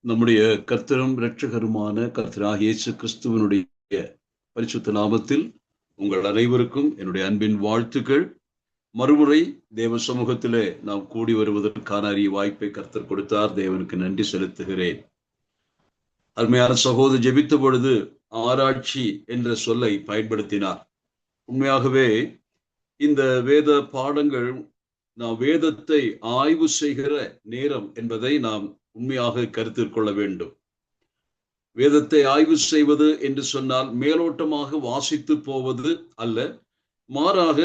நம்முடைய கர்த்தரும் இரட்சகருமான கர்த்தராகிய இயேசு கிறிஸ்துவனுடைய பரிசுத்த நாமத்தில் உங்கள் அனைவருக்கும் என்னுடைய அன்பின் வாழ்த்துக்கள். மறுமுறை தேவ சமூகத்திலே நாம் கூடி வருவதற்கான அரிய வாய்ப்பை கர்த்தர் கொடுத்தார். தேவனுக்கு நன்றி செலுத்துகிறேன். அருமையான சகோதரர் ஜெபித்த பொழுது ஆராய்ச்சி என்ற சொல்லை பயன்படுத்தினார். உண்மையாகவே இந்த வேத பாடங்கள் நாம் வேதத்தை ஆய்வு செய்கிற நேரம் என்பதை நாம் உண்மையாக கருத்தில் கொள்ள வேண்டும். வேதத்தை ஆய்வு செய்வது என்று சொன்னால் மேலோட்டமாக வாசித்து போவது அல்ல, மாறாக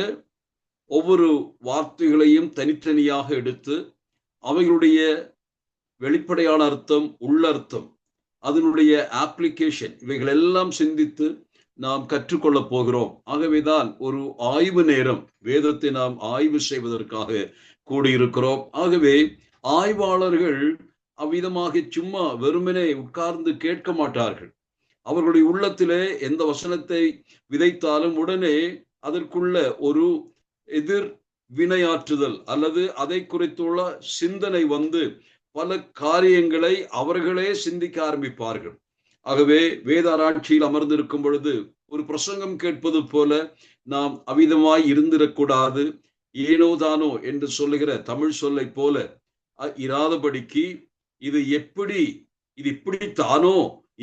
ஒவ்வொரு வார்த்தைகளையும் தனித்தனியாக எடுத்து அவைகளுடைய வெளிப்படையான அர்த்தம், உள்ளர்த்தம், அதனுடைய அப்ளிகேஷன், இவைகள் எல்லாம் சிந்தித்து நாம் கற்றுக்கொள்ள போகிறோம். ஆகவேதான் ஒரு ஆய்வு நேரம், வேதத்தை நாம் ஆய்வு செய்வதற்காக கூடியிருக்கிறோம். ஆகவே ஆய்வாளர்கள் அவ்விதமாக சும்மா வெறுமனே உட்கார்ந்து கேட்க மாட்டார்கள். அவர்களுடைய உள்ளத்திலே எந்த வசனத்தை விதைத்தாலும் உடனே அதற்குள்ள ஒரு எதிர் வினையாற்றுதல் அல்லது அதை குறித்துள்ள சிந்தனை வந்து பல காரியங்களை அவர்களே சிந்திக்க ஆரம்பிப்பார்கள். ஆகவே வேதாராய்ச்சியில் அமர்ந்திருக்கும் பொழுது ஒரு பிரசங்கம் கேட்பது போல நாம் அவ்விதமாய் இருந்திடக்கூடாது. ஏனோ தானோ என்று சொல்லுகிற தமிழ் சொல்லை போல இராதபடிக்கு இது இப்படித்தானோ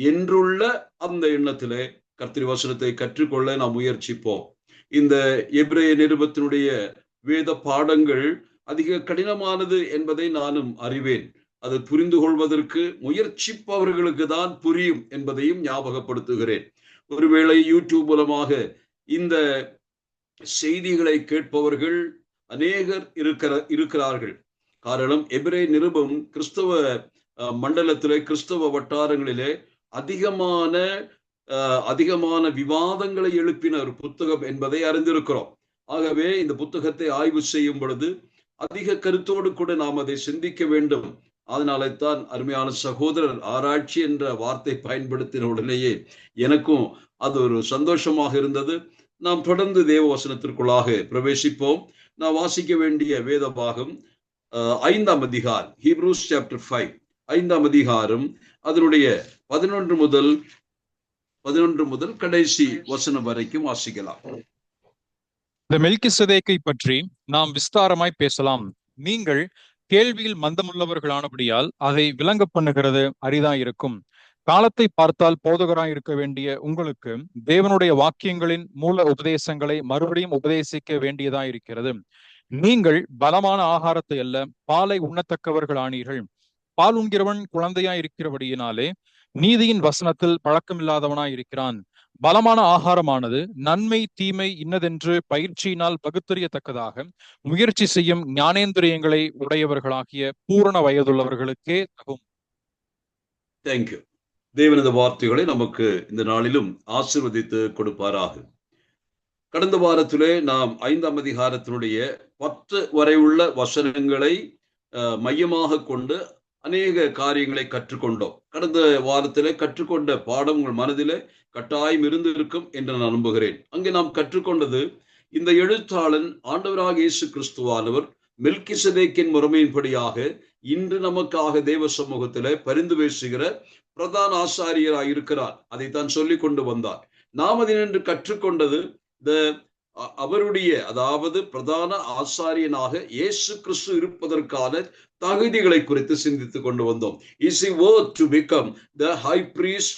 என்றுள்ள அந்த எண்ணத்திலே கர்த்தருடைய வசனத்தை கற்றுக்கொள்ள நாம் முயற்சிப்போம். இந்த எபிரேய நிருபத்தினுடைய வேத பாடங்கள் அதிக கடினமானது என்பதை நானும் அறிவேன். அது புரிந்து கொள்வதற்கு முயற்சிப்பவர்களுக்கு தான் புரியும் என்பதையும் ஞாபகப்படுத்துகிறேன். ஒருவேளை யூடியூப் மூலமாக இந்த செய்திகளை கேட்பவர்கள் அநேகர் இருக்கிறார்கள். காரணம், எபிரேய நிருபம் கிறிஸ்தவ மண்டலத்திலே, கிறிஸ்தவ வட்டாரங்களிலே அதிகமான விவாதங்களை எழுப்பின ஒரு புத்தகம் என்பதை அறிந்திருக்கிறோம். ஆகவே இந்த புத்தகத்தை ஆய்வு செய்யும் பொழுது அதிக கருத்தோடு கூட நாம் அதை சிந்திக்க வேண்டும். அதனாலே தான் அருமையான சகோதரர் ஆராய்ச்சி என்ற வார்த்தை பயன்படுத்தின உடனேயே எனக்கும் அது ஒரு சந்தோஷமாக இருந்தது. நாம் தொடர்ந்து தேவ வசனத்திற்குள்ளாக பிரவேசிப்போம். நான் வாசிக்க வேண்டிய வேத பாகம் 5ஆம் அதிகாரம், ஹீப்ரூஸ் சாப்டர் 5, 5ஆம் அதிகாரம், அதனுடைய 11 முதல் கடைசி வசனம் வரைக்கும் வாசிக்கலாம். இந்த மெல்கிசதேக்கை பற்றி நாம் விஸ்தாரமாய் பேசலாம். நீங்கள் கேள்வியில் மந்தமுள்ளவர்களானபடியால் அதை விளங்க பண்ணுகிறது அரிதாயிருக்கும். காலத்தை பார்த்தால் போதகராய் இருக்க வேண்டிய உங்களுக்கு தேவனுடைய வாக்கியங்களின் மூல உபதேசங்களை மறுபடியும் உபதேசிக்க வேண்டியதாயிருக்கிறது. நீங்கள் பலமான ஆகாரத்தை அல்ல, பாலை உண்ணத்தக்கவர்கள் ஆனீர்கள். பால் உண்கிறவன் குழந்தையாய் இருக்கிறபடியினாலே நீதியின் வசனத்தில் பழக்கமில்லாதவனாய் இருக்கிறான். பலமான ஆகாரமானது நன்மை தீமை இன்னதென்று பயிற்சியினால் பகுத்தறியத்தக்கதாக முயற்சி செய்யும் ஞானேந்திரியங்களை உடையவர்களாகிய பூரண வயதுள்ளவர்களுக்கே தகும். தேங்க்யூ. தேவனது வார்த்தைகளை நமக்கு இந்த நாளிலும் ஆசீர்வதித்து கொடுப்பாராக. கடந்த வாரத்திலே நாம் 5ஆம் அதிகாரத்தினுடைய 10 வரை உள்ள வசனங்களை மையமாக கொண்டு அநேக காரியங்களை கற்றுக்கொண்டோம். கடந்த வாரத்திலே கற்றுக்கொண்ட பாடம் உங்கள் மனதிலே கட்டாயம் இருந்திருக்கும் என்று நான் நம்புகிறேன். அங்கே நாம் கற்றுக்கொண்டது, இந்த எழுத்தாளன் ஆண்டவராக இயேசு கிறிஸ்துவானவர் மெல்கிசதேக்கின் முறைமையின்படியாக இன்று நமக்காக தேவ சமூகத்திலே பரிந்து பேசுகிற பிரதான ஆசாரியராக இருக்கிறார். அதைத்தான் சொல்லி கொண்டு வந்தார். நாம் அதினின்று கற்றுக்கொண்டது அவருடைய, அதாவது பிரதான ஆசாரியனாக இயேசு கிறிஸ்து இருப்பதற்கான தகுதிகளை குறித்து சிந்தித்து கொண்டு வந்தோம். Is he worth to become the high priest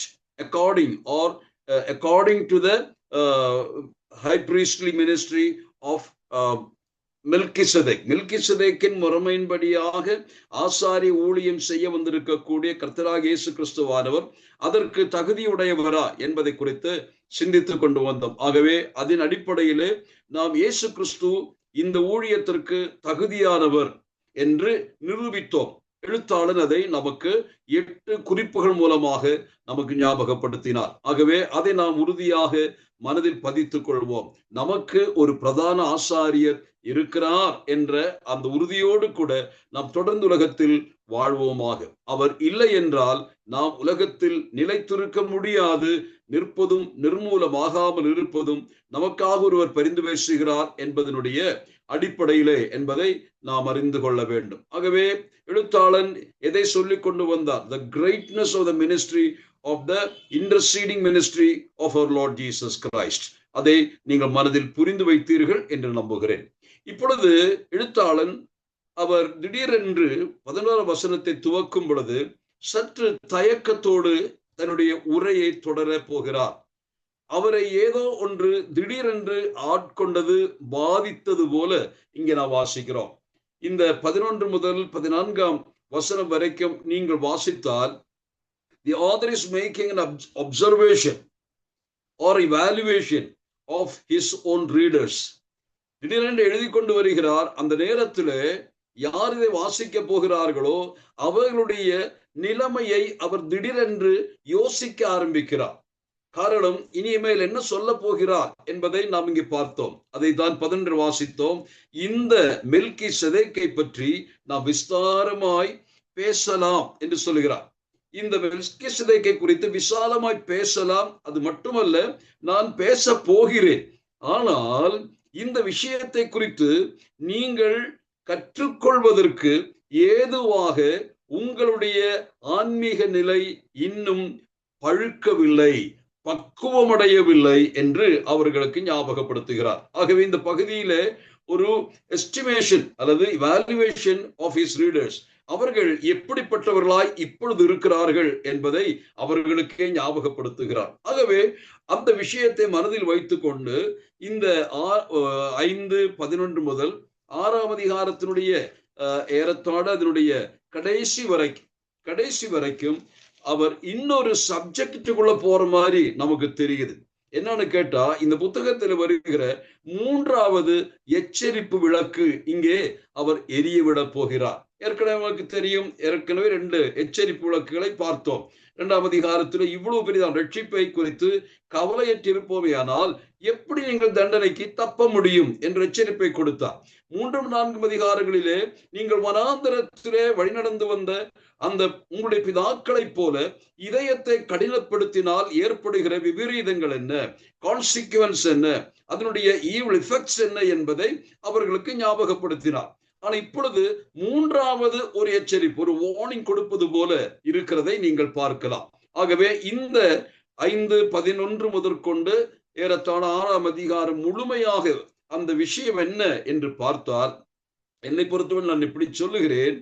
according to the high priestly ministry of மெல்கிசதேக்கின் முறைமையின்படியாக ஆசாரிய ஊழியம் செய்ய வந்திருக்கக்கூடிய கர்த்தராகிய இயேசு கிறிஸ்துவானவர் அதற்கு தகுதியுடையவரா என்பதை குறித்து சிந்தித்து கொண்டு வந்தோம். ஆகவே அதன் அடிப்படையிலே நாம் இயேசு கிறிஸ்து இந்த ஊழியத்திற்கு தகுதியானவர் என்று நிரூபித்தோம். எழுத்தாளன் அதை நமக்கு 8 குறிப்புகள் மூலமாக நமக்கு ஞாபகப்படுத்தினார். ஆகவே அதை நாம் உறுதியாக மனதில் பதித்துக் கொள்வோம். நமக்கு ஒரு பிரதான ஆசாரியர் இருக்கிறார் என்ற அந்த உறுதியோடு கூட நாம் தொடர்ந்து உலகத்தில் வாழ்வோமாக. அவர் இல்லை என்றால் நாம் உலகத்தில் நிலைத்திருக்க முடியாது. நிற்பதும் நிர்மூலமாகாமல் இருப்பதும் நமக்காக ஒருவர் பரிந்து பேசுகிறார் என்பதனுடைய அடிப்படையிலே என்பதை நாம் அறிந்து கொள்ள வேண்டும். ஆகவே எழுத்தாளன் எதை சொல்லிக் கொண்டு வந்தார்? The greatness of the ministry of the interceding ministry of our Lord Jesus Christ. அதை நீங்கள் மனதில் புரிந்து வைத்தீர்கள் என்று நம்புகிறேன். இப்பொழுது எழுத்தாளன் அவர் திடீரென்று 11 வசனத்தை துவக்கும் பொழுது சற்று தயக்கத்தோடு தன்னுடைய உரையை தொடர போகிறார். அவரை ஏதோ ஒன்று திடீரென்று ஆட்கொண்டது, பாதித்தது போல இங்கே நாம் வாசிக்கிறோம். இந்த 11 முதல் 14 வசனம் வரைக்கும் நீங்கள் வாசித்தால் the author is making an observation or evaluation of his own readers. திடீரென்று எழுதி கொண்டு வருகிறார். அந்த நேரத்தில் யார் இதை வாசிக்க போகிறார்களோ அவர்களுடைய நிலைமையை அவர் திடீரென்று யோசிக்க ஆரம்பிக்கிறார். காரணம், இனிமேல் என்ன சொல்ல போகிறார் என்பதை நாம் இங்கே பார்த்தோம். அதை தான் 11 வாசித்தோம். இந்த மெல்கிசேதேக்கை பற்றி நாம் விஸ்தாரமாய் பேசலாம் என்று சொல்கிறார். இந்த மெல்கிசேதேக்கை குறித்து விசாலமாய் பேசலாம். அது மட்டுமல்ல, நான் பேச போகிறேன். ஆனால் இந்த விஷயத்தை குறித்து நீங்கள் கற்றுக்கொள்வதற்கு ஏதுவாக உங்களுடைய ஆன்மீக நிலை இன்னும் பழுக்கவில்லை, பக்குவமடையவில்லை என்று அவர்களுக்கு ஞாபகப்படுத்துகிறார். ஆகவே இந்த பகுதியில ஒரு எஸ்டிமேஷன் அல்லது இவாலுவேஷன் ஆஃப் ஹிஸ் ரீடர்ஸ், அவர்கள் எப்படிப்பட்டவர்களாய் இப்பொழுது இருக்கிறார்கள் என்பதை அவர்களுக்கே ஞாபகப்படுத்துகிறார். ஆகவே அந்த விஷயத்தை மனதில் வைத்துக் கொண்டு இந்த 5:11 முதல் 6ஆம் அதிகாரத்தினுடைய ஏறத்தாழ அதனுடைய கடைசி வரைக்கும் அவர் இன்னொரு சப்ஜெக்டுக்குள்ள போற மாதிரி நமக்கு தெரியுது. என்னன்னு கேட்டா, இந்த புத்தகத்தில் வருகிற 3வது எச்சரிப்பு விளக்கு இங்கே அவர் எரியவிட போகிறார். ஏற்கனவே நமக்கு தெரியும், ஏற்கனவே 2 எச்சரிப்பு விளக்குகளை பார்த்தோம். 2ஆம் அதிகாரத்தில் இவ்வளவு பெரிதான ரட்சிப்பை குறித்து கவலையற்றிருப்போமையானால் எப்படி நீங்கள் தண்டனைக்கு தப்ப முடியும் என்ற எச்சரிப்பை கொடுத்தார். 3, 4 அதிகாரங்களிலே நீங்கள் வனாந்தரத்திலே வழிநடந்து வந்த அந்த உங்களுடைய பிதாக்களை போல இதயத்தை கடினப்படுத்தினால் ஏற்படுகிற விபரீதங்கள் என்ன, கான்சிக்வன்ஸ் என்ன, அதனுடைய ஈவில் எஃபெக்ட்ஸ் என்ன என்பதை அவர்களுக்கு ஞாபகப்படுத்தினார். ஆனா இப்பொழுது 3வது ஒரு எச்சரிப்பு, ஒரு வார்னிங் கொடுப்பது போல இருக்கிறதை நீங்கள் பார்க்கலாம். ஆகவே இந்த 5:11 முதற்கொண்டு ஏறத்தாழ 6ஆம் அதிகாரம் முழுமையாக அந்த விஷயம் என்ன என்று பார்த்தால், என்னை பொறுத்தவரை நான் இப்படி சொல்லுகிறேன்,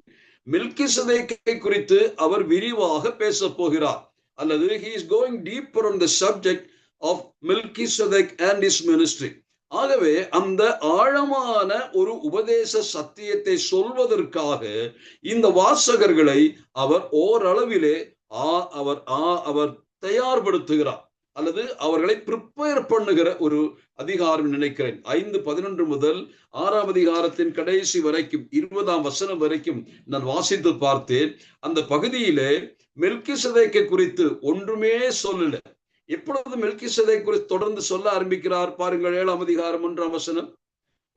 மெல்கிசேதேக்கை குறித்து அவர் விரிவாக பேச போகிறார். அல்லது he is going deeper on the subject of Melchizedek and his ministry. ஆகவே அந்த ஆழமான ஒரு உபதேச சத்தியத்தை சொல்வதற்காக இந்த வாசகர்களை அவர் ஓரளவிலே அவர் தயார்படுத்துகிறார் அல்லது அவர்களை ப்ரிப்பேர் பண்ணுகிற ஒரு அதிகாரம் நினைக்கிறேன். 5:11 முதல் 6ஆம் அதிகாரத்தின் கடைசி வரைக்கும் 20ஆம் வசனம் வரைக்கும் நான் வாசித்து பார்த்தேன். அந்த பகுதியிலே மெல்கிசேதேக்கை குறித்து ஒன்றுமே சொல்லல. எப்பொழுது மெல்கிசேதேக்கை குறித்து தொடர்ந்து சொல்ல ஆரம்பிக்கிறார் பாருங்கள். 7ஆம் அதிகாரம் 1ஆம் வசனம்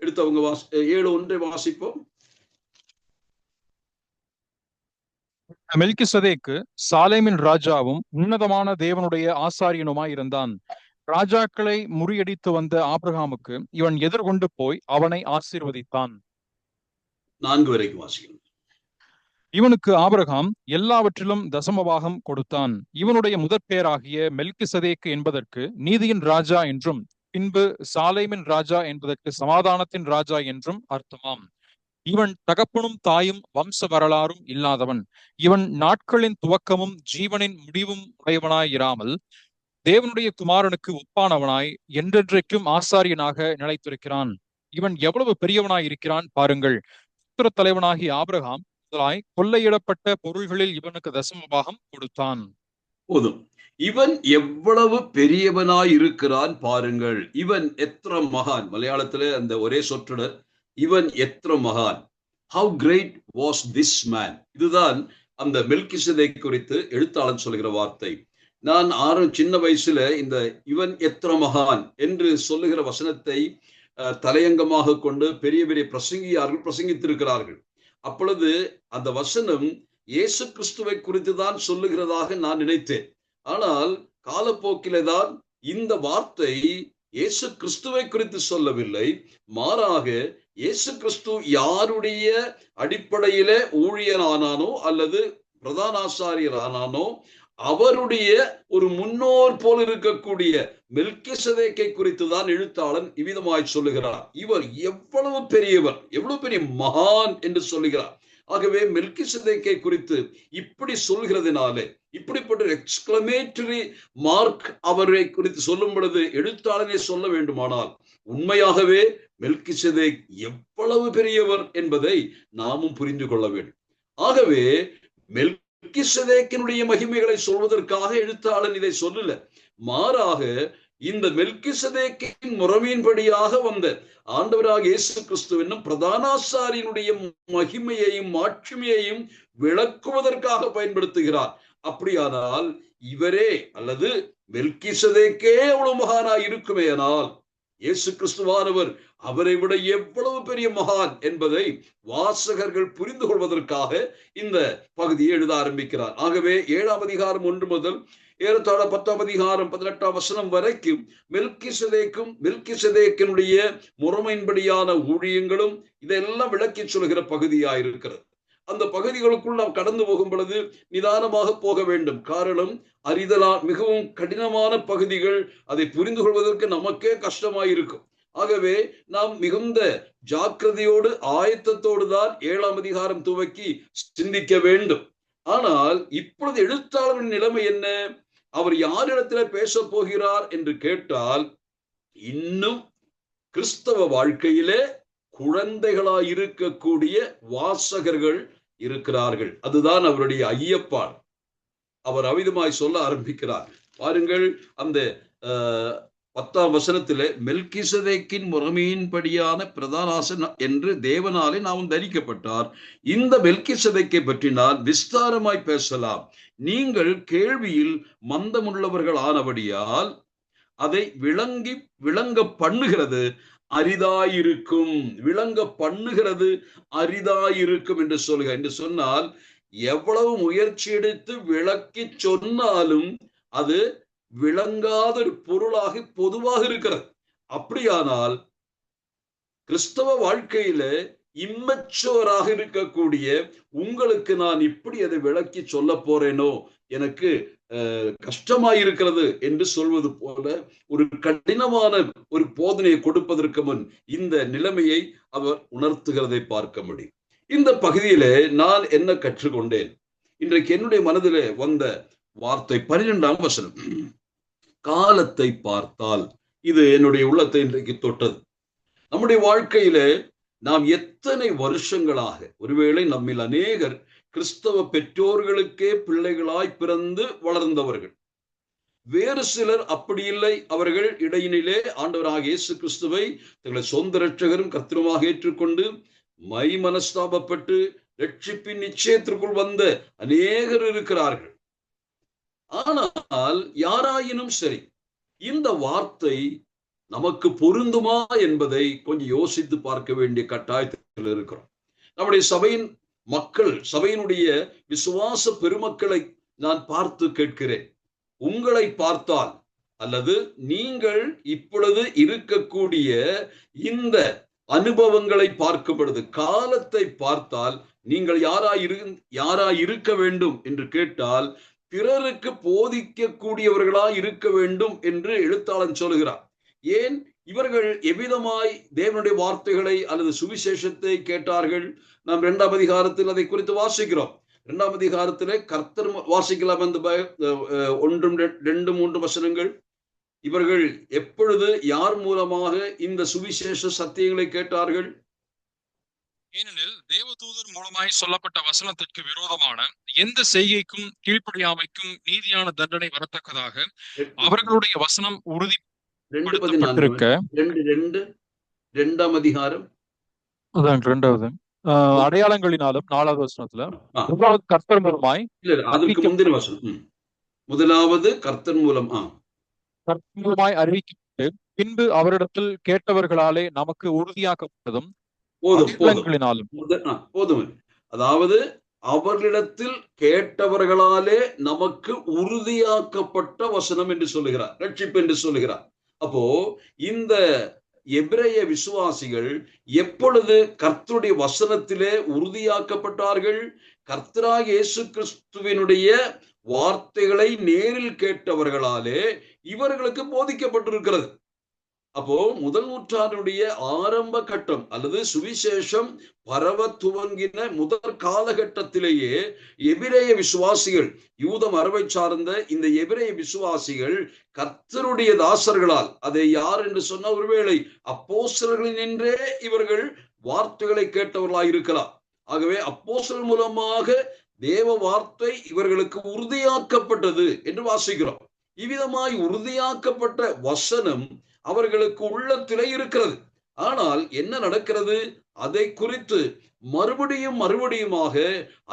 எடுத்தவங்க 7:1 வாசிப்போம். மெல்கிசேதேக்கு சாலேமின் ராஜாவும் உன்னதமான தேவனுடைய ஆசாரியனுமாய் இருந்தான். ராஜாக்களை முறியடித்து வந்த ஆபிரகாமுக்கு இவன் எதிர்கொண்டு போய் அவனை ஆசீர்வதித்தான். 4 வரைக்கும் வாசிக்கணும். இவனுக்கு ஆபிரகாம் எல்லாவற்றிலும் தசமபாகம் கொடுத்தான். இவனுடைய முதற் பேராகிய மெல்கிசேதேக்கு என்பதற்கு நீதியின் ராஜா என்றும், பின்பு சாலேமின் ராஜா என்பதற்கு சமாதானத்தின் ராஜா என்றும் அர்த்தமாம். இவன் தகப்பனும் தாயும் வம்ச வரலாறும் இல்லாதவன். இவன் நாட்களின் துவக்கமும் ஜீவனின் முடிவும் உடையவனாயிராமல் தேவனுடைய குமாரனுக்கு ஒப்பானவனாய் என்றென்றைக்கும் ஆசாரியனாக நிலைத்திருக்கிறான். இவன் எவ்வளவு பெரியவனாய் இருக்கிறான் பாருங்கள். புத்திர தலைவனாகி ஆபிரகாம் முதலாய் கொள்ளையிடப்பட்ட பொருள்களில் இவனுக்கு தசமபாகம் கொடுத்தான். போதும். இவன் எவ்வளவு பெரியவனாய் இருக்கிறான் பாருங்கள். இவன் எത്ര மகான். மலையாளத்திலே அந்த ஒரே சொற்றொடர், இவன் எത്ര மகான். How great was this man. இதுதான் அந்த மெல்கிசேதேக் குறித்து எழுத்தாளன் சொல்கிற வார்த்தை. நான் சின்ன வயசுல இந்த இவன் எത്ര மகான் என்று சொல்லுகிற வசனத்தை தலையங்கமாக கொண்டு பெரிய பெரிய பிரசங்கியார்கள் பிரசங்கித்திருக்கிறார்கள். அப்பொழுது அந்த வசனம் இயேசு கிறிஸ்துவை குறித்து தான் சொல்லுகிறதாக நான் நினைத்தேன். ஆனால் காலப்போக்கிலே தான் இந்த வார்த்தை இயேசு கிறிஸ்துவை குறித்து சொல்லவில்லை, மாறாக இயேசு கிறிஸ்து யாருடைய அடிப்படையிலே ஊழியனானானோ அல்லது பிரதான ஆசாரியர் ஆனானோ அவருடைய ஒரு முன்னோர் போல் இருக்கக்கூடிய மெல்கிசதேக்கை குறித்து தான் எழுத்தாளன் இவ்விதமாய் சொல்லுகிறார். இவர் எவ்வளவு பெரியவர், எவ்வளவு பெரிய மகான் என்று சொல்லுகிறார். ஆகவே மெல்கிசதேக்கை குறித்து இப்படி சொல்கிறதுனாலே, இப்படிப்பட்ட எக்ஸ்கிளமேட்டரி மார்க் அவரை குறித்து சொல்லும் பொழுது எழுத்தாளனே சொல்ல வேண்டுமானால் உண்மையாகவே மெல்கிசதேக் எவ்வளவு பெரியவர் என்பதை நாமும் புரிந்து கொள்ள வேண்டும். ஆகவே மெல்கிசதேக்கினுடைய மகிமைகளை சொல்வதற்காக எழுத்தாளன் இதை சொல்லல, மாறாக இந்த மெல்கிசதேக்கின் முறைமையின்படியாக வந்த ஆண்டவராக இயேசு கிறிஸ்து என்னும் பிரதானாசாரியனுடைய மகிமையையும் மாட்சிமையையும் விளக்குவதற்காக பயன்படுத்துகிறார். அப்படியானால் இவரே அல்லது மெல்கிசதேக்கே அவ்வளவு மகானாய் இருக்குமேயானால் இயேசு கிறிஸ்துவானவர் அவரை விட எவ்வளவு பெரிய மகான் என்பதை வாசகர்கள் புரிந்து கொள்வதற்காக இந்த பகுதியை எழுத ஆரம்பிக்கிறார். ஆகவே 7ஆம் அதிகாரம் 1 முதல் ஏறத்தாழ 10ஆம் அதிகாரம் 18ஆம் வசனம் வரைக்கும் மெல்கிசதேக்கினுடைய முறைமையின்படியான ஊழியங்களும் இதெல்லாம் விளக்கி சொல்கிற பகுதியாயிருக்கிறது. அந்த பகுதிகளுக்குள் நாம் கடந்து போகும் பொழுது நிதானமாக போக வேண்டும். காரணம், மிகவும் கடினமான பகுதிகள், அதை புரிந்து கொள்வதற்கு நமக்கே கஷ்டமாயிருக்கும். ஆகவே நாம் மிகுந்த ஜாக்கிரதையோடு ஆயத்தத்தோடு தான் 7ஆம் அதிகாரம் துவக்கி சிந்திக்க வேண்டும். ஆனால் இப்பொழுது எழுத்தாளரின் நிலைமை என்ன? அவர் யாரிடத்துல பேச போகிறார் என்று கேட்டால், இன்னும் கிறிஸ்தவ வாழ்க்கையிலே குழந்தைகளாய் இருக்கக்கூடிய வாசகர்கள் இருக்கிறார்கள். அதுதான் அவருடைய ஐயப்பாடு. அவர் அவிதமாய் சொல்ல ஆரம்பிக்கிறார். பாருங்கள், அந்த 10ஆம் வசனத்திலே மெல்கிசதேக்கின் முறைமையின்படியான பிரதானாசன் என்று தேவனாலே நாம் தரிக்கப்பட்டார். இந்த மெல்கிசதேக்கை பற்றி நான் விஸ்தாரமாய் பேசலாம். நீங்கள் கேள்வியில் மந்தமுள்ளவர்கள் ஆனபடியால் அதை விளங்க பண்ணுகிறது அரிதாயிருக்கும். விளங்க பண்ணுகிறது அரிதாயிருக்கும் என்று சொல்லுக என்று சொன்னால், எவ்வளவு முயற்சி எடுத்து விளக்கி சொன்னாலும் அது விளங்காத ஒரு பொருளாக பொதுவாக இருக்கிறது. அப்படியானால் கிறிஸ்தவ வாழ்க்கையில இம்மெச்சோராக இருக்கக்கூடிய உங்களுக்கு நான் இப்படி அதை விளக்கி சொல்ல போறேனோ, எனக்கு கஷ்டமாயிருக்கிறது என்று சொல்வது போல ஒரு கடினமான ஒரு போதனையை கொடுப்பதற்கு முன் இந்த நிலைமையை அவர் உணர்த்துகிறதை பார்க்க முடியும். இந்த பகுதியிலே நான் என்ன கற்றுக்கொண்டேன்? இன்றைக்கு என்னுடைய மனதிலே வந்த வார்த்தை 12ஆம் வசனம். காலத்தை பார்த்தால், இது என்னுடைய உள்ளத்தை இன்றைக்கு தொட்டது. நம்முடைய வாழ்க்கையிலே நாம் எத்தனை வருஷங்களாக, ஒருவேளை நம்மில் அநேகர் கிறிஸ்தவ பெற்றோர்களுக்கே பிள்ளைகளாய் பிறந்து வளர்ந்தவர்கள், வேறு சிலர் அப்படி இல்லை. அவர்கள் இடையினிலே ஆண்டவராக இயேசு கிறிஸ்துவை தங்களை சொந்த இரட்சகரும் கர்த்தருமாக ஏற்றுக்கொண்டு மனஸ்தாபப்பட்டு ரட்சிப்பின் நிச்சயத்திற்குள் வந்த அநேகர் இருக்கிறார்கள். ஆனால் யாராயினும் சரி, இந்த வார்த்தை நமக்கு பொருந்துமா என்பதை கொஞ்சம் யோசித்து பார்க்க வேண்டிய கட்டாயத்தில் இருக்கிறோம். நம்முடைய சபையின் மக்கள், சபையினுடைய விசுவாச பெருமக்களை நான் பார்த்து கேட்கிறேன். உங்களை பார்த்தால் அல்லது நீங்கள் இப்பொழுது இருக்கக்கூடிய இந்த அனுபவங்களை பார்க்கும் பொழுது, காலத்தை பார்த்தால் நீங்கள் யாராய் இருக்க வேண்டும் என்று கேட்டால், பிறருக்கு போதிக்கக்கூடியவர்களாய் இருக்க வேண்டும் என்று எழுத்தாளன் சொல்லுகிறார். ஏன் இவர்கள் எவ்விதமாய் தேவனுடைய வார்த்தைகளை அல்லது சுவிசேஷத்தை கேட்டார்கள்? நாம் 2ஆம் அதிகாரத்தில் அதை குறித்து வாசிக்கிறோம். 2ஆம் அதிகாரத்திலே கர்த்தர் வாசிக்கலாம். அந்த 1, 2, 3 வசனங்கள். இவர்கள் எப்பொழுது யார் மூலமாக இந்த சுவிசேஷ சத்தியங்களை கேட்டார்கள்? ஏனெனில் தேவதூதர் மூலமாய் சொல்லப்பட்ட வசனத்திற்கு விரோதமான எந்த செய்கைக்கும் கீழ்ப்படியாமைக்கும் நீதியான தண்டனை வரத்தக்கதாக அவர்களுடைய வசனம் உறுதிப்படுத்தப்பட்டிருக்க. 2ஆம் அதிகாரம் இரண்டாவது அடையாளங்களினாலும் 4வது வசனத்துல கர்த்தர் மூலமாய், அதற்கு முந்தின வசனம் முதலாவது கர்த்தர் மூலமாய் அறிவிக்கப்பட்டு பின்பு அவரிடத்தில் கேட்டவர்களாலே நமக்கு உறுதியாக்கப்பட்டதும் போதும் போதும் அடையாளங்களினாலும் போதும். அதாவது அவர்களிடத்தில் கேட்டவர்களாலே நமக்கு உறுதியாக்கப்பட்ட வசனம் என்று சொல்லுகிறார், ரட்சிப்பு என்று சொல்லுகிறார். அப்போ இந்த எபிரேய விசுவாசிகள் எப்பொழுது கர்த்தருடைய வசனத்திலே உறுதியாக்கப்பட்டார்கள்? கர்த்தராகிய இயேசு கிறிஸ்துவினுடைய வார்த்தைகளை நேரில் கேட்டவர்களாலே இவர்களுக்கு போதிக்கப்பட்டிருக்கிறது. அப்போ முதல் நூற்றாண்டுடைய ஆரம்ப கட்டம் அல்லது சுவிசேஷம் பரவ துவங்கின முதற் காலகட்டத்திலேயே எபிரேய விசுவாசிகள், யூத மரபை சார்ந்த இந்த எபிரேய விசுவாசிகள் கர்த்தருடைய தாசர்களால், அதை யார் என்று சொன்ன ஒருவேளை அப்போஸ்தலர்களினின்றே இவர்கள் வார்த்தைகளை கேட்டவர்களாய் இருக்கலாம். ஆகவே அப்போஸ்தலர் மூலமாக தேவ வார்த்தை இவர்களுக்கு உறுதியாக்கப்பட்டது என்று வாசிக்கிறோம். இவ்விதமாய் உறுதியாக்கப்பட்ட வசனம் அவர்களுக்கு உள்ளத்திலே இருக்கிறது. ஆனால் என்ன நடக்கிறது? அதை குறித்து மறுபடியுமாக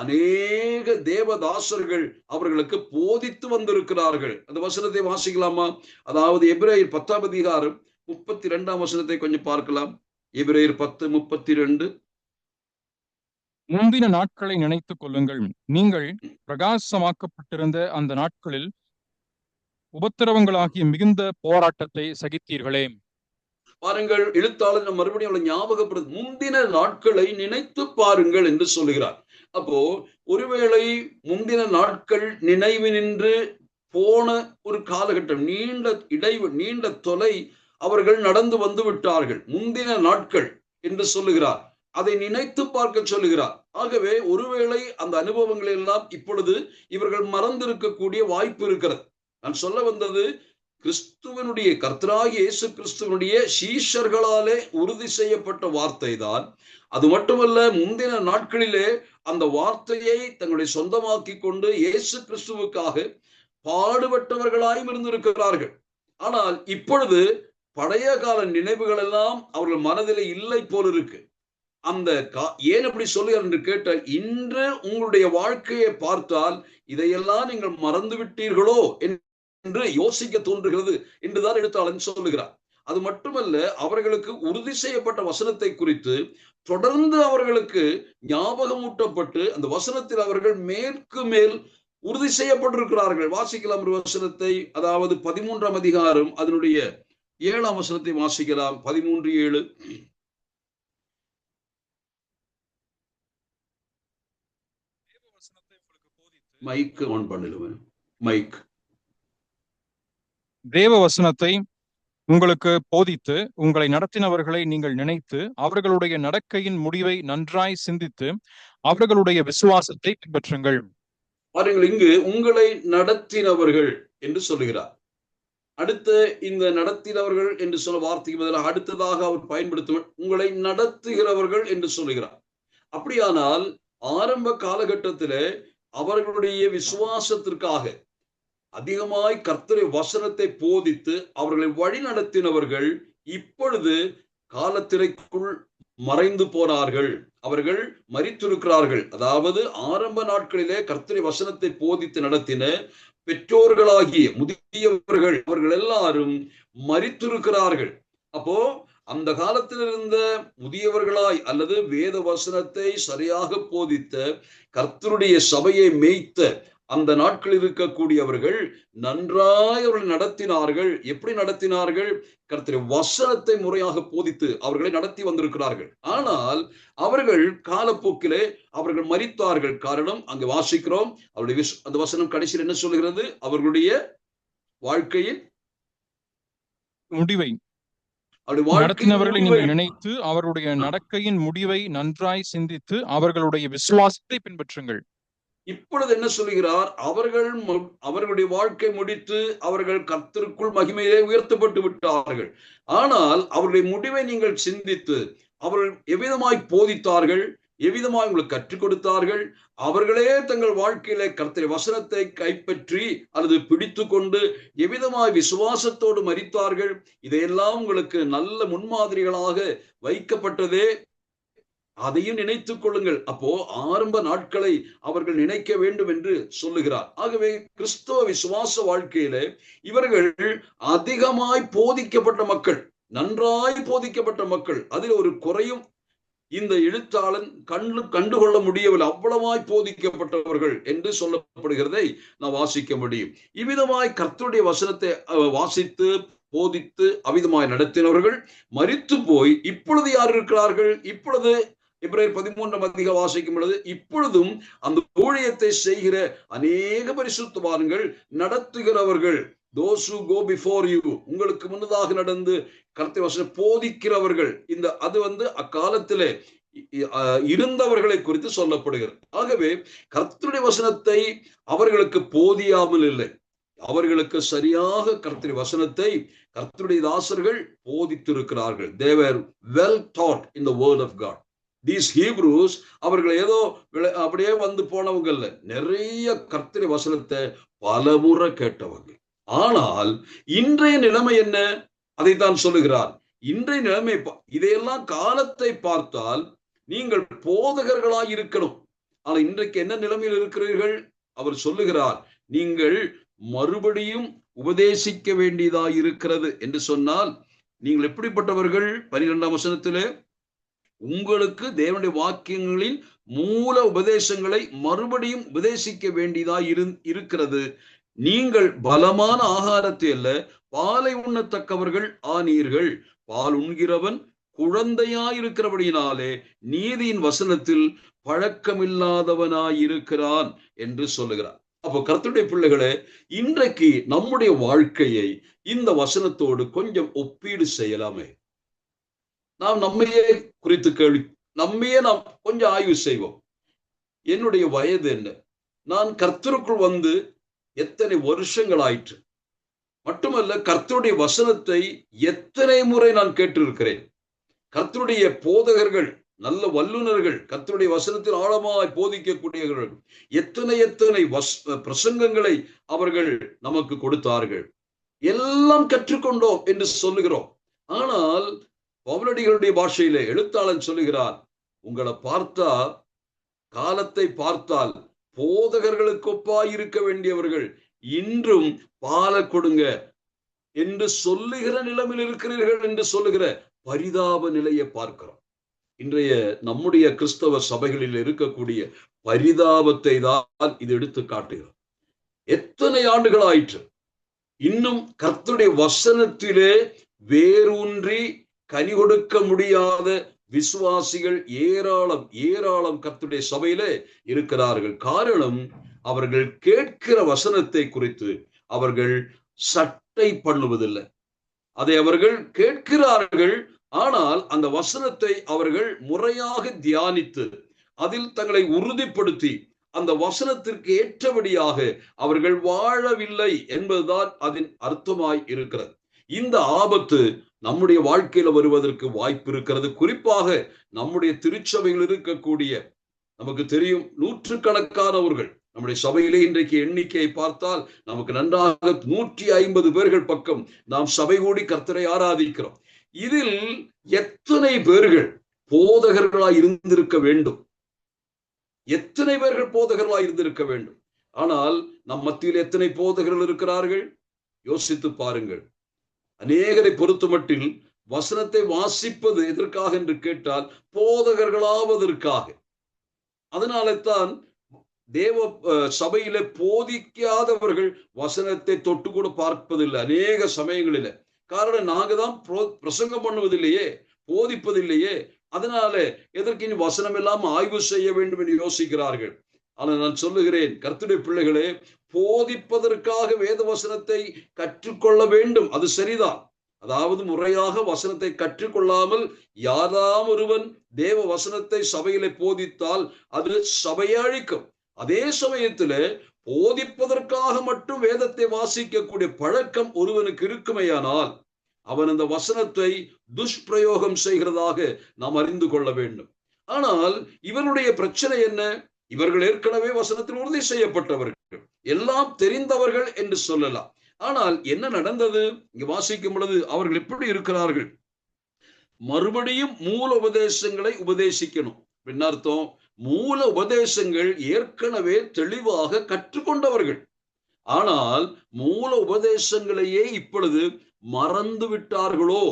அநேக தேவதாசர்கள் அவர்களுக்கு போதித்து வந்திருக்கிறார்கள். அந்த வசனத்தை வாசிக்கலாமா? அதாவது எபிரேயர் 10ஆம் அதிகாரம் 32ஆம் வசனத்தை கொஞ்சம் பார்க்கலாம். எபிரேயர் 10:32. முந்தின நாட்களை நினைத்துக் கொள்ளுங்கள், நீங்கள் பிரகாசமாக்கப்பட்டிருந்த அந்த நாட்களில் உபத்திரவங்களாகிய மிகுந்த போராட்டத்தை சகித்தீர்களே. பாருங்கள், எழுத்தாளர் மறுபடியும் ஞாபகப்படுத்த, முந்தின நாட்களை நினைத்து பாருங்கள் என்று சொல்லுகிறார். அப்போ ஒருவேளை முந்தின நாட்கள் நினைவு நின்று போன ஒரு காலகட்டம், நீண்ட தொலை அவர்கள் நடந்து வந்து விட்டார்கள். முந்தின நாட்கள் என்று சொல்லுகிறார், அதை நினைத்து பார்க்க சொல்லுகிறார். ஆகவே ஒருவேளை அந்த அனுபவங்கள் எல்லாம் இப்பொழுது இவர்கள் மறந்திருக்கக்கூடிய வாய்ப்பு இருக்கிறது. நான் சொல்ல வந்தது, கிறிஸ்துவனுடைய கர்த்தராகிய இயேசு கிறிஸ்துவனுடைய சீஷர்களாலே உறுதி செய்யப்பட்ட வார்த்தை தான். அது மட்டுமல்ல, முந்தின நாட்களிலே அந்த வார்த்தையை தங்களுடைய சொந்தமாக்கி கொண்டு இயேசு கிறிஸ்துவுக்காக பாடுபட்டவர்களாயும் இருந்திருக்கிறார்கள். ஆனால் இப்பொழுது பழைய கால நினைவுகள் எல்லாம் அவர்கள் மனதிலே இல்லை போல இருக்கு. அந்த ஏன் அப்படி சொல்லுகிறார் என்று கேட்டால், இன்று உங்களுடைய வாழ்க்கையை பார்த்தால் இதையெல்லாம் நீங்கள் மறந்து விட்டீர்களோ என்று யோசிக்க தோன்றுகிறது என்றுதான் எழுத்தாளன் சொல்லுகிறார். அது மட்டுமல்ல, அவர்களுக்கு உறுதி செய்யப்பட்ட வசனத்தை குறித்து தொடர்ந்து அவர்களுக்கு ஞாபகமூட்டப்பட்டு அந்த வசனத்தில் அவர்கள் மேற்கு மேல் உறுதி செய்யப்பட்டிருக்கிறார்கள். வாசிக்கலாம் ஒரு வசனத்தை, அதாவது 13ஆம் அதிகாரம் அதனுடைய 7ஆம் வசனத்தை வாசிக்கலாம். 13:7. மைக் ஆன் பண்ணிடுவேன். மைக். தேவ வசனத்தை உங்களுக்கு போதித்து உங்களை நடத்தினவர்களை நீங்கள் நினைத்து அவர்களுடைய நடக்கையின் முடிவை நன்றாய் சிந்தித்து அவர்களுடைய விசுவாசத்தை பின்பற்றுங்கள். பாருங்கள், இங்கு உங்களை நடத்தினவர்கள் என்று சொல்லுகிறார். அடுத்த இந்த நடத்தினவர்கள் என்று சொல்ல வார்த்தைக்கு பதிலாக அடுத்ததாக அவர் பயன்படுத்தும் உங்களை நடத்துகிறவர்கள் என்று சொல்லுகிறார். அப்படியானால் ஆரம்ப காலகட்டத்திலே அவர்களுடைய விசுவாசத்திற்காக அதிகமாய் கர்த்தருடைய வசனத்தை போதித்து அவர்களை வழி நடத்தினவர்கள் இப்பொழுது காலத்திரைக்குள் மறைந்து போனார்கள். அவர்கள் மரித்திருக்கிறார்கள். அதாவது ஆரம்ப நாட்களிலே கர்த்தருடைய வசனத்தை போதித்து நடத்தின பெற்றோர்களாகிய முதியவர்கள் அவர்கள் எல்லாரும் மரித்திருக்கிறார்கள். அப்போ அந்த காலத்தில் இருந்த முதியவர்களாய் அல்லது வேத வசனத்தை சரியாக போதித்த கர்த்தருடைய சபையை மேய்த்த அந்த நாட்களில் இருக்கக்கூடியவர்கள் நன்றாய் அவர்கள் நடத்தினார்கள். எப்படி நடத்தினார்கள்? கர்த்தருடைய வசனத்தை முறையாக போதித்து அவர்களை நடத்தி வந்திருக்கிறார்கள். ஆனால் அவர்கள் காலப்போக்கிலே அவர்கள் மரித்தார்கள். காரணம், அங்கு வாசிக்கிறோம், அவருடைய அந்த வசனம் கடைசியில் என்ன சொல்லுகிறது? அவர்களுடைய வாழ்க்கையின் முடிவை நடத்தினவர்களை நீங்கள் நினைத்து அவர்களுடைய நடக்கையின் முடிவை நன்றாய் சிந்தித்து அவர்களுடைய விசுவாசத்தை பின்பற்றுங்கள். இப்பொழுது என்ன சொல்லுகிறார்? அவர்களுடைய வாழ்க்கை முடித்து அவர்கள் கர்த்தருக்குள் மகிமையிலே உயர்த்தப்பட்டு விட்டார்கள். ஆனால் அவர்களுடைய முடிவை நீங்கள் சிந்தித்து அவர்கள் எவ்விதமாய் போதித்தார்கள், எவ்விதமாய் உங்களுக்கு கற்றுக் கொடுத்தார்கள், அவர்களே தங்கள் வாழ்க்கையில கர்த்தருடைய வசனத்தை கைப்பற்றி அல்லது பிடித்து கொண்டு எவ்விதமாய் விசுவாசத்தோடு மரித்தார்கள், இதையெல்லாம் உங்களுக்கு நல்ல முன்மாதிரிகளாக வைக்கப்பட்டதே அதையும் நினைத்துக் கொள்ளுங்கள். அப்போ ஆரம்ப நாட்களை அவர்கள் நினைக்க வேண்டும் என்று சொல்லுகிறார். ஆகவே கிறிஸ்தவ விசுவாச வாழ்க்கையில இவர்கள் அதிகமாய் போதிக்கப்பட்ட மக்கள், நன்றாய் போதிக்கப்பட்ட மக்கள். அதில் ஒரு குறையும் இந்த எழுத்தாளன் கண்டுகொள்ள முடியவில்லை. அவ்வளவாய் போதிக்கப்பட்டவர்கள் என்று சொல்லப்படுகிறதை நாம் வாசிக்க முடியும். இவ்விதமாய் கர்த்தருடைய வசனத்தை வாசித்து போதித்து அவிதமாய் நடத்தினவர்கள் மரித்து போய் இப்பொழுது யார் இருக்கிறார்கள்? இப்பொழுது எபிரேயர் 13 வாசிக்கும் பொழுது இப்பொழுதும் அந்த ஊழியத்தை செய்கிற அநேக பரிசுத்தவான்கள், நடத்துகிறவர்கள், those who go before you, உங்களுக்கு முன்னதாக நடந்து கர்த்தருடைய வசனம் போதிக்கிறவர்கள், அது அக்காலத்திலே இருந்தவர்களை குறித்து சொல்லப்படுகிறது. ஆகவே கர்த்தருடைய வசனத்தை அவர்களுக்கு போதியாமல் இல்லை, அவர்களுக்கு சரியாக கர்த்தருடைய வசனத்தை கர்த்தருடைய தாசர்கள் போதித்திருக்கிறார்கள். They were well taught in the word of God. These Hebrews அவர்கள் ஏதோ அப்படியே வந்து போனவங்க இல்ல, நிறைய கர்த்தருடைய வசனத்தை பலமுறை கேட்டவங்க. ஆனால் இன்றைய நிலைமை என்ன? அதைத்தான் சொல்லுகிறார். இன்றைய நிலைமை இதையெல்லாம் காலத்தை பார்த்தால் நீங்கள் போதகர்களாய் இருக்கணும். ஆனா இன்றைக்கு என்ன நிலைமையில் இருக்கிறீர்கள்? அவர் சொல்லுகிறார், நீங்கள் மறுபடியும் உபதேசிக்க வேண்டியதாய் இருக்கிறது என்று சொன்னால் நீங்கள் எப்படிப்பட்டவர்கள்? 12ஆம் வசனத்திலே உங்களுக்கு தேவனுடைய வாக்கியங்களின் மூல உபதேசங்களை மறுபடியும் உபதேசிக்க வேண்டியதாய் இருக்கிறது. நீங்கள் பலமான ஆகாரத்தை அல்ல பாலை உண்ணத்தக்கவர்கள் ஆனீர்கள். பால் உண்கிறவன் குழந்தையாயிருக்கிறபடியினாலே நீதியின் வசனத்தில் பழக்கமில்லாதவனாயிருக்கிறான் என்று சொல்லுகிறார். அப்போ கர்த்தருடைய பிள்ளைகளே, இன்றைக்கு நம்முடைய வாழ்க்கையை இந்த வசனத்தோடு கொஞ்சம் ஒப்பீடு செய்யலாமே. நாம் நம்மையே குறித்து நம்மையே நாம் கொஞ்சம் ஆய்வு செய்வோம். என்னுடைய வயது என்ன? நான் கர்த்தருக்குள் வந்து எத்தனை வருஷங்கள் ஆயிற்று? மட்டுமல்ல, கர்த்தருடைய வசனத்தை எத்தனை முறை நான் கேட்டிருக்கிறேன்? கர்த்தருடைய போதகர்கள், நல்ல வல்லுநர்கள், கர்த்தருடைய வசனத்தில் ஆழமாய் போதிக்கக்கூடியவர்கள் எத்தனை பிரசங்கங்களை அவர்கள் நமக்கு கொடுத்தார்கள். எல்லாம் கற்றுக்கொண்டோம் என்று சொல்லுகிறோம். ஆனால் பவுலடிகளுடைய பாஷையிலே எழுத்தாளன் சொல்லுகிறார், உங்களை பார்த்தா, காலத்தை பார்த்தால் போதகர்களுக்கு ஒப்பாய் இருக்க வேண்டியவர்கள் இன்றும் பால கொடுங்க என்று சொல்லுகிற நிலைமையில் இருக்கிறீர்கள் என்று சொல்லுகிற பரிதாப நிலையை பார்க்கிறோம். இன்றைய நம்முடைய கிறிஸ்தவ சபைகளில் இருக்கக்கூடிய பரிதாபத்தை தான் இது எடுத்து காட்டுகிறோம். எத்தனை ஆண்டுகள் ஆயிற்று, இன்னும் கர்த்தருடைய வசனத்திலே வேரூன்றி கனி கொடுக்க முடியாத விசுவாசிகள் ஏராளம் ஏராளம் கர்த்தருடைய சபையிலே இருக்கிறார்கள். காரணம், அவர்கள் கேட்கிற வசனத்தை குறித்து அவர்கள் சட்டை பண்ணுவதில்லை. அதை அவர்கள் கேட்கிறார்கள், ஆனால் அந்த வசனத்தை அவர்கள் முறையாக தியானித்து அதில் தங்களை உறுதிப்படுத்தி அந்த வசனத்திற்கு ஏற்றபடியாக அவர்கள் வாழவில்லை என்பதுதான் அதன் அர்த்தமாய் இருக்கிறது. இந்த ஆபத்து நம்முடைய வாழ்க்கையில வருவதற்கு வாய்ப்பு இருக்கிறது. குறிப்பாக நம்முடைய திருச்சபையில் இருக்கக்கூடிய, நமக்கு தெரியும், நூற்றுக்கணக்கானவர்கள் நம்முடைய சபையிலே இன்றைக்கு எண்ணிக்கையை பார்த்தால் நமக்கு நன்றாக 150 பேர்கள் பக்கம் நாம் சபை கூடி கர்த்தரை ஆராதிக்கிறோம். இதில் எத்தனை பேர்கள் போதகர்களாய் இருந்திருக்க வேண்டும்? எத்தனை பேர்கள் போதகர்களாய் இருந்திருக்க வேண்டும்? ஆனால் நம் மத்தியில் எத்தனை போதகர்கள் இருக்கிறார்கள்? யோசித்து பாருங்கள். அநேகரை பொறுத்தமட்டில் வசனத்தை வாசிப்பது எதற்காக என்று கேட்டால் போதகர்களாவதற்காக. அதனால தான் தேவ சபையில போதிக்காதவர்கள் வசனத்தை தொட்டு கூட பார்ப்பதில்லை அநேக சமயங்களில. காரணம், நாங்க தான் பிரசங்கம் பண்ணுவதில்லையே, போதிப்பதில்லையே, அதனால எதற்கு இனி வசனம் எல்லாம் ஆய்வு செய்ய வேண்டும் என்று யோசிக்கிறார்கள். ஆனால் நான் சொல்லுகிறேன், கர்த்தருடைய பிள்ளைகளே, போதிப்பதற்காக வேத வசனத்தை கற்றுக்கொள்ள வேண்டும், அது சரிதான். அதாவது முறையாக வசனத்தை கற்றுக்கொள்ளாமல் யாராம் ஒருவன் தேவ வசனத்தை சபையிலே போதித்தால் அது சபையை அழிக்கும். அதே சமயத்துல போதிப்பதற்காக மட்டும் வேதத்தை வாசிக்கக்கூடிய பழக்கம் ஒருவனுக்கு இருக்குமேயானால் அவன் அந்த வசனத்தை துஷ்பிரயோகம் செய்கிறதாக நாம் அறிந்து கொள்ள வேண்டும். ஆனால் இவனுடைய பிரச்சனை என்ன? இவர்கள் ஏற்கனவே வசனத்தில் உறுதி செய்யப்பட்டவர்கள், எல்லாம் தெரிந்தவர்கள் என்று சொல்லலாம். ஆனால் என்ன நடந்தது? இங்கு வாசிக்கும் பொழுது அவர்கள் எப்படி இருக்கிறார்கள்? மறுபடியும் மூல உபதேசங்களை உபதேசிக்கணும். என்ன அர்த்தம்? மூல உபதேசங்கள் ஏற்கனவே தெளிவாக கற்றுக்கொண்டவர்கள், ஆனால் மூல உபதேசங்களையே இப்பொழுது மறந்து விட்டார்களோ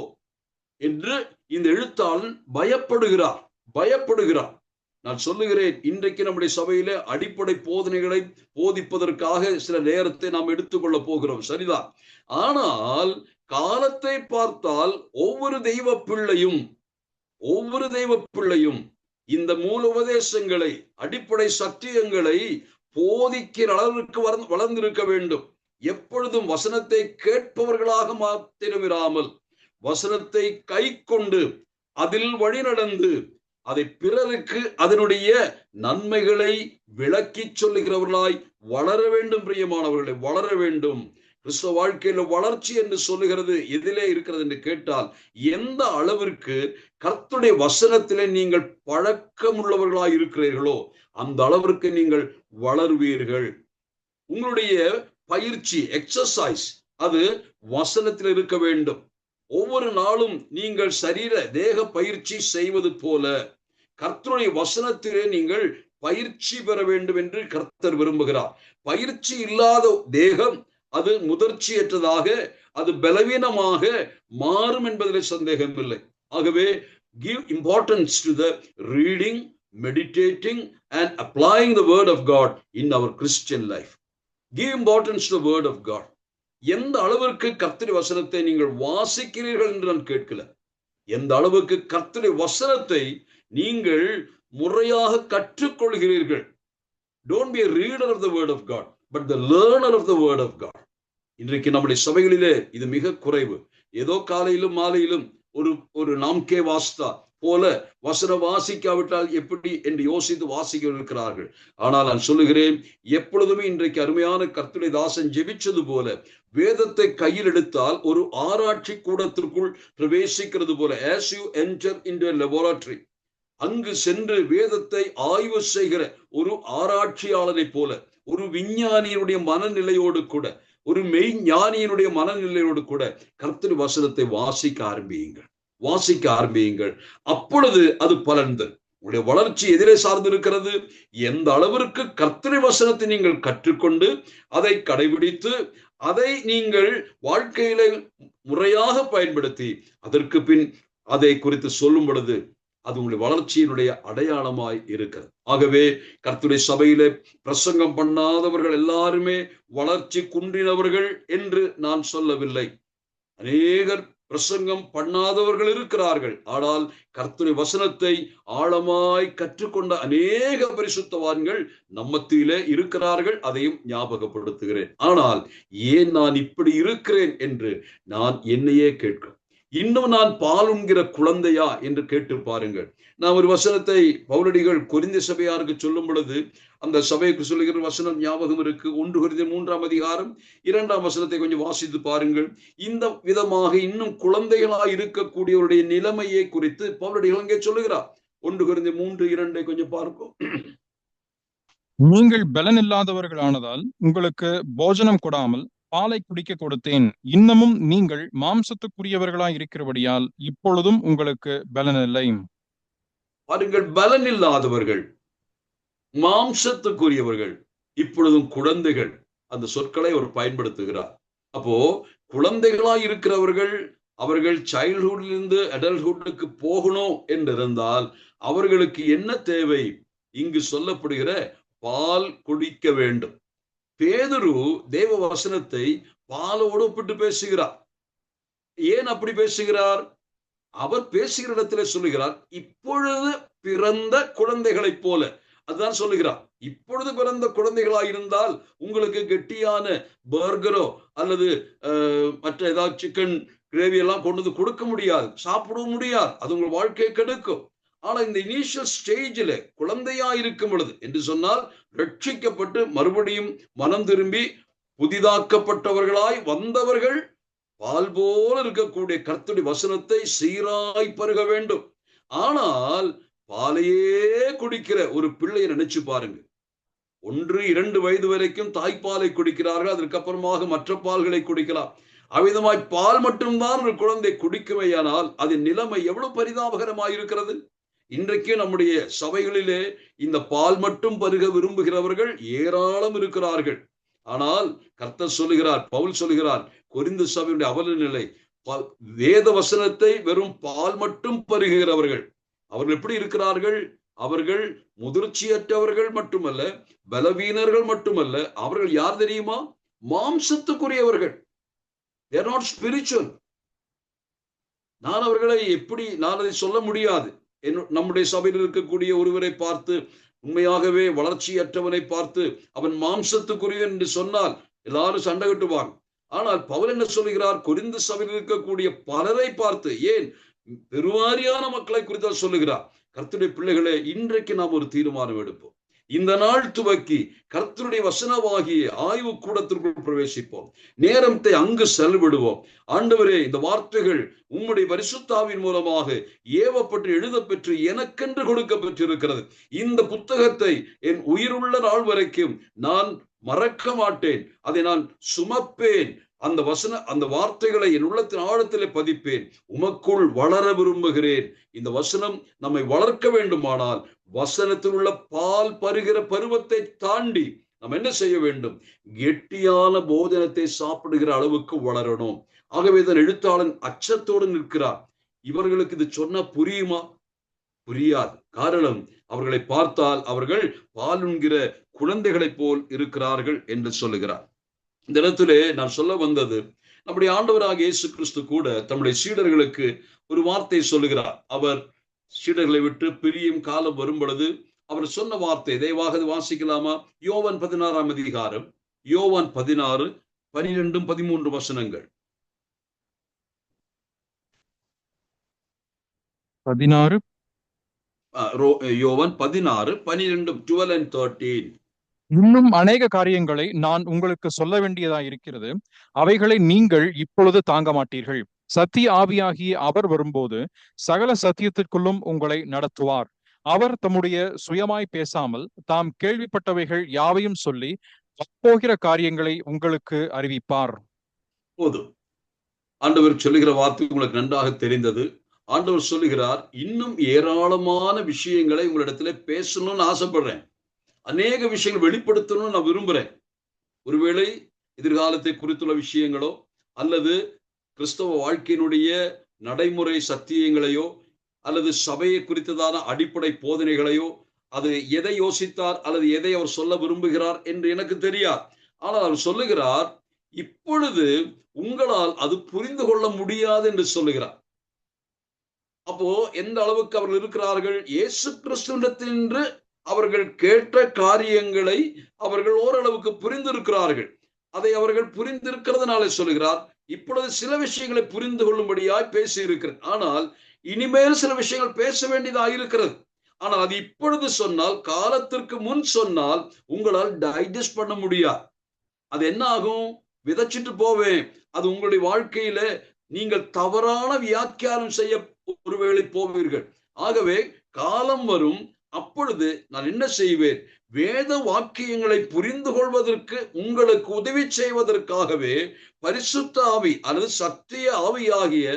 என்று இந்த எழுத்தாளன் பயப்படுகிறார். நான் சொல்லுகிறேன், இன்றைக்கு நம்முடைய சபையில அடிப்படை போதனைகளை போதிப்பதற்காக சில நேரத்தை நாம் எடுத்துக்கொள்ள போகிறோம், சரிதான். ஆனால் காலத்தை பார்த்தால் ஒவ்வொரு தெய்வ பிள்ளையும் இந்த மூல உபதேசங்களை, அடிப்படை சத்தியங்களை போதிக்கிற அளவிற்கு வளர்ந்திருக்க வேண்டும். எப்பொழுதும் வசனத்தை கேட்பவர்களாக மாத்திரமிராமல் வசனத்தை கை கொண்டு அதில் வழி நடந்து அதை பிறருக்கு அதனுடைய நன்மைகளை விளக்கி சொல்லுகிறவர்களாய் வளர வேண்டும். பிரியமானவர்களை, வளர வேண்டும். கிறிஸ்தவ வாழ்க்கையில வளர்ச்சி என்று சொல்லுகிறது எதிலே இருக்கிறது என்று கேட்டால், எந்த அளவிற்கு கர்த்தருடைய வசனத்திலே நீங்கள் பழக்கமுள்ளவர்களாய் இருக்கிறீர்களோ அந்த அளவிற்கு நீங்கள் வளர்வீர்கள். உங்களுடைய பயிற்சி, எக்ஸசைஸ், அது வசனத்தில் இருக்க வேண்டும். ஒவ்வொரு நாளும் நீங்கள் தேக பயிற்சி செய்வது போல கர்த்தருடைய வசனத்திலே நீங்கள் பயிற்சி பெற வேண்டும் என்று கர்த்தர் விரும்புகிறார். பயிற்சி இல்லாத தேகம் அது முதிர்ச்சியற்றதாக, அது பலவீனமாக மாறும் என்பதில் சந்தேகம் இல்லை. ஆகவே give importance to the reading, meditating and applying the word of God in our Christian life. Give importance to the word of God. எந்த அளவிற்கு கர்த்தருடைய வசனத்தை நீங்கள் வாசிக்கிறீர்கள் என்று நான் கேட்கல, எந்த அளவுக்கு கர்த்தருடைய வசனத்தை நீங்கள் முறையாக கற்றுக்கொள்கிறீர்கள். Don't be a reader of the word of God, but the learner of the word of God. இன்றைக்கு நம்முடைய சபைகளிலே இது மிக குறைவு. ஏதோ காலையிலும் மாலையிலும் ஒரு நாம்கே வாஸ்தா போல வசனம் வாசிக்காவிட்டால் எப்படி என்று யோசித்து வாசிக்க இருக்கிறார்கள். ஆனால் நான் சொல்லுகிறேன், எப்பொழுதுமே இன்றைக்கு அருமையான கர்த்தருடைய தாசன் ஜெபிச்சது போல வேதத்தை கையில் எடுத்தால் ஒரு ஆராய்ச்சி கூடத்திற்குள் பிரவேசிக்கிறது போல, as you enter into a laboratory, அங்கு சென்று வேதத்தை ஆய்வு செய்கிற ஒரு ஆராய்ச்சியாளரை போல, ஒரு விஞ்ஞானியினுடைய மனநிலையோடு கூட, ஒரு மெய்ஞானியினுடைய மனநிலையோடு கூட கர்த்தருடைய வசனத்தை வாசிக்க ஆரம்பியுங்கள். அப்பொழுது அது பலன் தரும். உங்களுடைய வளர்ச்சி எதிரே சார்ந்திருக்கிறது. எந்த அளவிற்கு கர்த்தருடைய வசனத்தை நீங்கள் கற்றுக்கொண்டு அதை கடைபிடித்து அதை நீங்கள் வாழ்க்கையில முறையாக பயன்படுத்தி அதற்கு பின் அதை குறித்து சொல்லும் பொழுது அது உங்களுடைய வளர்ச்சியினுடைய அடையாளமாய் இருக்கிறது. ஆகவே கர்த்தருடைய சபையில பிரசங்கம் பண்ணாதவர்கள் எல்லாருமே வளர்ச்சி குன்றினவர்கள் என்று நான் சொல்லவில்லை. அநேகர் பிரசங்கம் பண்ணாதவர்கள் இருக்கிறார்கள். ஆனால் கர்த்தருடைய வசனத்தை ஆழமாய் கற்றுக்கொண்ட அநேக பரிசுத்தவான்கள் நம்மத்திலே இருக்கிறார்கள். அதையும் ஞாபகப்படுத்துகிறேன். ஆனால் ஏன் நான் இப்படி இருக்கிறேன் என்று நான் என்னையே கேட்கிறேன். இன்னும் நான் பால் உண்கிற குழந்தையா என்று கேட்டு பாருங்கள். நான் ஒரு வசனத்தை பவுலடிகள் கொரிந்திய சபையாருக்கு சொல்லும் பொழுது அந்த சபைக்கு சொல்லுகிற வசனம் ஞாபகம் இருக்கு. 1 கொரிந்தியர் 3ஆம் அதிகாரம் 2ஆம் வசனத்தை கொஞ்சம் வாசித்து பாருங்கள். இந்த விதமாக இன்னும் குழந்தைகளாய் இருக்கக்கூடியவருடைய நிலைமையை குறித்து பவுலடிகள் அங்கே சொல்லுகிறார். 1 கொரிந்தியர் 3:2 கொஞ்சம் பார்ப்போம். நீங்கள் பலன் இல்லாதவர்களானதால் உங்களுக்கு போஜனம் கொடாமல் பாலை குடிக்க கொடுத்தேன். இன்னமும் நீங்கள் மாம்சத்துக்குரியவர்களாய் இருக்கிறபடியால் இப்பொழுதும் உங்களுக்கு பலன் இல்லை. பாருங்கள், பலன் இல்லாதவர்கள், மாம்சத்துக்குரியவர்கள், இப்பொழுதும் குழந்தைகள், அந்த சொற்களை அவர் பயன்படுத்துகிறார். அப்போ குழந்தைகளாய் இருக்கிறவர்கள் அவர்கள் சைல்ட்ஹுட்லிருந்து அடல்ட்ஹுட்டுக்கு போகணும் என்றிருந்தால் அவர்களுக்கு என்ன தேவை? இங்கு சொல்லப்படுகிற பால் குடிக்க வேண்டும். பேதுரு தேவ வசனத்தை பாலோடு ஒப்பிட்டு பேசுகிறார். ஏன் அப்படி பேசுகிறார்? அவர் பேசுகிற இடத்துல சொல்லுகிறார், இப்பொழுது பிறந்த குழந்தைகளைப் போல. அதுதான் சொல்லுகிறார். இப்பொழுது பிறந்த குழந்தைகளாயிருந்தால் உங்களுக்கு கெட்டியான பர்கரோ அல்லது மற்ற ஏதாவது சிக்கன் கிரேவி எல்லாம் கொண்டு வந்து கொடுக்க முடியாது, சாப்பிடவும் முடியாது. அது உங்கள் வாழ்க்கையை கெடுக்கும். ஆனா இந்த இனிஷியல் ஸ்டேஜில் குழந்தையா இருக்கும் பொழுது என்று சொன்னால் ரட்சிக்கப்பட்டு மறுபடியும் மனம் திரும்பி புதிதாக்கப்பட்டவர்களாய் வந்தவர்கள் பால் போல இருக்கக்கூடிய கர்த்தருடைய வசனத்தை சீராய் பருக வேண்டும். ஆனால் பாலையே குடிக்கிற ஒரு பிள்ளையை நினைச்சு பாருங்க. 1-2 வயது வரைக்கும் தாய்ப்பாலை குடிக்கிறார்கள். அதற்கப்புறமாக மற்ற பால்களை குடிக்கலாம். அவ்விதமாய் பால் மட்டும்தான் ஒரு குழந்தை குடிக்குமையானால் அதன் நிலைமை எவ்வளவு பரிதாபகரமாயிருக்கிறது. இன்றைக்கு நம்முடைய சபைகளிலே இந்த பால் மட்டும் பருக விரும்புகிறவர்கள் ஏராளம் இருக்கிறார்கள். ஆனால் கர்த்தர் சொல்லுகிறார், பவுல் சொல்லுகிறார், கொரிந்து சபையுடைய அவல நிலை, வேத வசனத்தை வெறும் பால் மட்டும் பருகுகிறவர்கள். அவர்கள் எப்படி இருக்கிறார்கள்? அவர்கள் முதிர்ச்சியற்றவர்கள் மட்டுமல்ல, பலவீனர்கள் மட்டுமல்ல, அவர்கள் யார் தெரியுமா? மாம்சத்துக்குரியவர்கள். they are not spiritual. நான் அவர்களை எப்படி நான் அதை சொல்ல முடியாது. நம்முடைய சபையில் இருக்கக்கூடிய ஒருவரை பார்த்து, உண்மையாகவே வளர்ச்சியற்றவனை பார்த்து அவன் மாம்சத்துக்குரியவன் என்று சொன்னால் எல்லாரும் சண்டை கட்டுவாங்க. ஆனால் பவுல் என்ன சொல்லுகிறார்? கொரிந்து சபையில் இருக்கக்கூடிய பலரை பார்த்து, ஏன் பெருவாரியான மக்களை குறித்து சொல்லுகிறார். கர்த்தருடைய பிள்ளைகளே, இன்றைக்கு நாம் ஒரு தீர்மானம் எடுப்போம். இந்த நாள் துவக்கி கர்த்தருடைய வசனமாகிய ஆய்வு கூடத்திற்குள் பிரவேசிப்போம். நேரத்தை அங்கு செலவிடுவோம். ஆண்டவரே, இந்த வார்த்தைகள் உம்முடைய பரிசுத்தாவின் மூலமாக ஏவப்பட்டு எழுதப்பெற்று எனக்கென்று கொடுக்க பெற்றிருக்கிறது. இந்த புத்தகத்தை என் உயிருள்ள நாள் வரைக்கும் நான் மறக்க மாட்டேன். அதை நான் சுமப்பேன். அந்த வார்த்தைகளை என் உள்ளத்தின் ஆழத்திலே பதிப்பேன். உமக்குள் வளர விரும்புகிறேன். இந்த வசனம் நம்மை வளர்க்க வேண்டுமானால் வசனத்தில் உள்ள பால் பருகிற பருவத்தை தாண்டி நாம் என்ன செய்ய வேண்டும்? கெட்டியான போதனத்தை சாப்பிடுகிற அளவுக்கு வளரணும். ஆகவே தான் எழுத்தாளன் அச்சத்தோடு நிற்கிறார். இவர்களுக்கு இது சொன்னா புரியுமா? புரியாது. காரணம், அவர்களை பார்த்தால் அவர்கள் பாலுண்கிற குழந்தைகளைப் போல் இருக்கிறார்கள் என்று சொல்லுகிறார். இந்த இடத்திலே நான் சொல்ல வந்தது, நம்முடைய ஆண்டவராக இயேசு கிறிஸ்து கூட தம்முடைய சீடர்களுக்கு ஒரு வார்த்தை சொல்லுகிறார். அவர் சீடர்களை விட்டு பிரியும் காலம் வரும் பொழுது அவர் சொன்ன வார்த்தை, தயவாக வாசிக்கலாமா? யோவான் 16ஆம் அதிகாரம், யோவான் 16, 12, 13 வசனங்கள். 16 யோவான் 16, 12, 12 and 13. இன்னும் அநேக காரியங்களை நான் உங்களுக்கு சொல்ல வேண்டியதா இருக்கிறது. அவைகளை நீங்கள் இப்பொழுது தாங்க மாட்டீர்கள். சத்திய ஆவியாகிய அவர் வரும்போது சகல சத்தியத்திற்குள்ளும் உங்களை நடத்துவார். அவர் தம்முடைய சுயமாய் பேசாமல் தாம் கேள்விப்பட்டவைகள் யாவையும் சொல்லி வரப்போகிற காரியங்களை உங்களுக்கு அறிவிப்பார். போதும். ஆண்டவர் சொல்லுகிற வார்த்தை உங்களுக்கு நன்றாக தெரிந்தது. ஆண்டவர் சொல்லுகிறார், இன்னும் ஏராளமான விஷயங்களை உங்களிடத்துல பேசணும்னு ஆசைப்படுறேன். அநேக விஷயங்கள் வெளிப்படுத்தணும்னு நான் விரும்புறேன். ஒருவேளை எதிர்காலத்தை குறித்துள்ள விஷயங்களோ அல்லது கிறிஸ்தவ வாழ்க்கையினுடைய நடைமுறை சத்தியங்களையோ அல்லது சபையை குறித்ததான அடிப்படை போதனைகளையோ, அது எதை யோசித்தார் அல்லது எதை அவர் சொல்ல விரும்புகிறார் என்று எனக்கு தெரியாது. ஆனால் அவர் சொல்லுகிறார், இப்பொழுது உங்களால் அது புரிந்து கொள்ள முடியாது என்று சொல்லுகிறார். அப்போ எந்த அளவுக்கு அவர்கள் இருக்கிறார்கள்? இயேசு கிறிஸ்துவிடத்தினின்று அவர்கள் கேட்ட காரியங்களை அவர்கள் ஓரளவுக்கு புரிந்திருக்கிறார்கள். அதை அவர்கள் புரிந்திருக்கிறதுனால சொல்லுகிறார், இப்பொழுது சில விஷயங்களை புரிந்து கொள்ளும்படியாய் பேசி இருக்கிறது. ஆனால் இனிமேல் சில விஷயங்கள் பேச வேண்டியதாக இருக்கிறது. ஆனால் அது இப்பொழுது சொன்னால், காலத்திற்கு முன் சொன்னால் உங்களால் டைஜஸ்ட் பண்ண முடியாது. அது என்ன ஆகும்? விதைச்சிட்டு போவேன். அது உங்களுடைய வாழ்க்கையில நீங்கள் தவறான வியாக்கியானம் செய்ய ஒருவேளை போவீர்கள். ஆகவே காலம் வரும், அப்பொழுது நான் என்ன செய்வேன்? வேத வாக்கியங்களை புரிந்து கொள்வதற்கு உங்களுக்கு உதவி செய்வதற்காகவே பரிசுத்த ஆவி அல்லது சத்திய ஆவியாகிய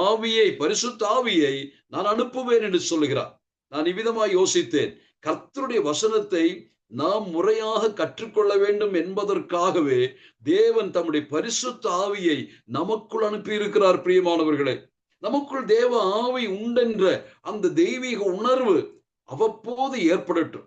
ஆவியை, பரிசுத்த ஆவியை நான் அனுப்புவேன் என்று சொல்லுகிறார். நான் இவ்விதமாய் யோசித்தேன். கர்த்தருடைய வசனத்தை நாம் முறையாக கற்றுக்கொள்ள வேண்டும் என்பதற்காகவே தேவன் தம்முடைய பரிசுத்த ஆவியை நமக்குள் அனுப்பி இருக்கிறார். பிரியமானவர்களே, நமக்குள் தேவ ஆவி உண்டென்ற அந்த தெய்வீக உணர்வு அவ்வப்போது ஏற்படட்டும்.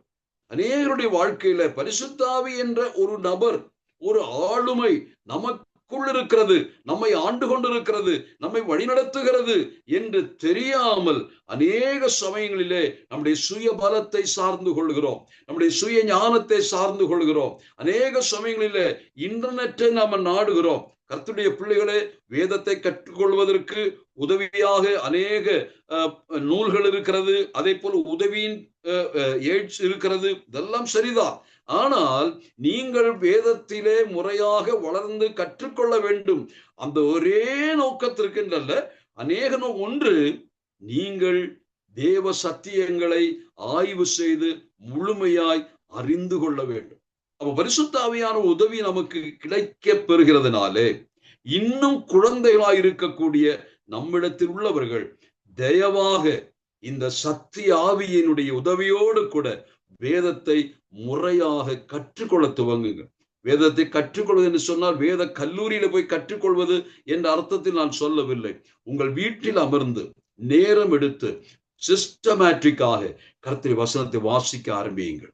அநேகருடைய வாழ்க்கையில பரிசுத்த ஆவி என்ற ஒரு நபர், ஒரு ஆளுமை நமக்குள் இருக்கிறது, நம்மை ஆண்டு கொண்டிருக்கிறது, நம்மை வழிநடத்துகிறது என்று தெரியாமல் அநேக சமயங்களிலே நம்முடைய சுய பலத்தை சார்ந்து கொள்கிறோம், நம்முடைய சுய ஞானத்தை சார்ந்து கொள்கிறோம். அநேக சமயங்களிலே இன்டர்நெட்டை நாம நாடுகிறோம். கர்த்தருடைய பிள்ளைகளே, வேதத்தை கற்றுக்கொள்வதற்கு உதவியாக அநேக நூல்கள் இருக்கிறது. அதே போல உதவியின் எய்ட்ஸ் இருக்கிறது. இதெல்லாம் சரிதான். ஆனால் நீங்கள் வேதத்திலே முறையாக வளர்ந்து கற்றுக்கொள்ள வேண்டும். அந்த ஒரே நோக்கத்திற்கு அல்ல, அநேக ஒன்று, நீங்கள் தேவ சத்தியங்களை ஆய்வு செய்து முழுமையாய் அறிந்து கொள்ள வேண்டும். அப்ப பரிசுத்த ஆவியான உதவி நமக்கு கிடைக்க பெறுகிறதுனாலே இன்னும் குழந்தைகளாய் இருக்கக்கூடிய நம்மிடத்தில் உள்ளவர்கள் தயவாக இந்த சத்திய ஆவியினுடைய உதவியோடு கூட வேதத்தை முறையாக கற்றுக்கொள்ள துவங்குங்க. வேதத்தை கற்றுக்கொள்வது என்று சொன்னால் வேத கல்லூரியில போய் கற்றுக்கொள்வது என்ற அர்த்தத்தில் நான் சொல்லவில்லை. உங்கள் வீட்டில் அமர்ந்து நேரம் எடுத்து சிஸ்டமேட்டிக்காக கர்த்தருடைய வசனத்தை வாசிக்க ஆரம்பியுங்கள்.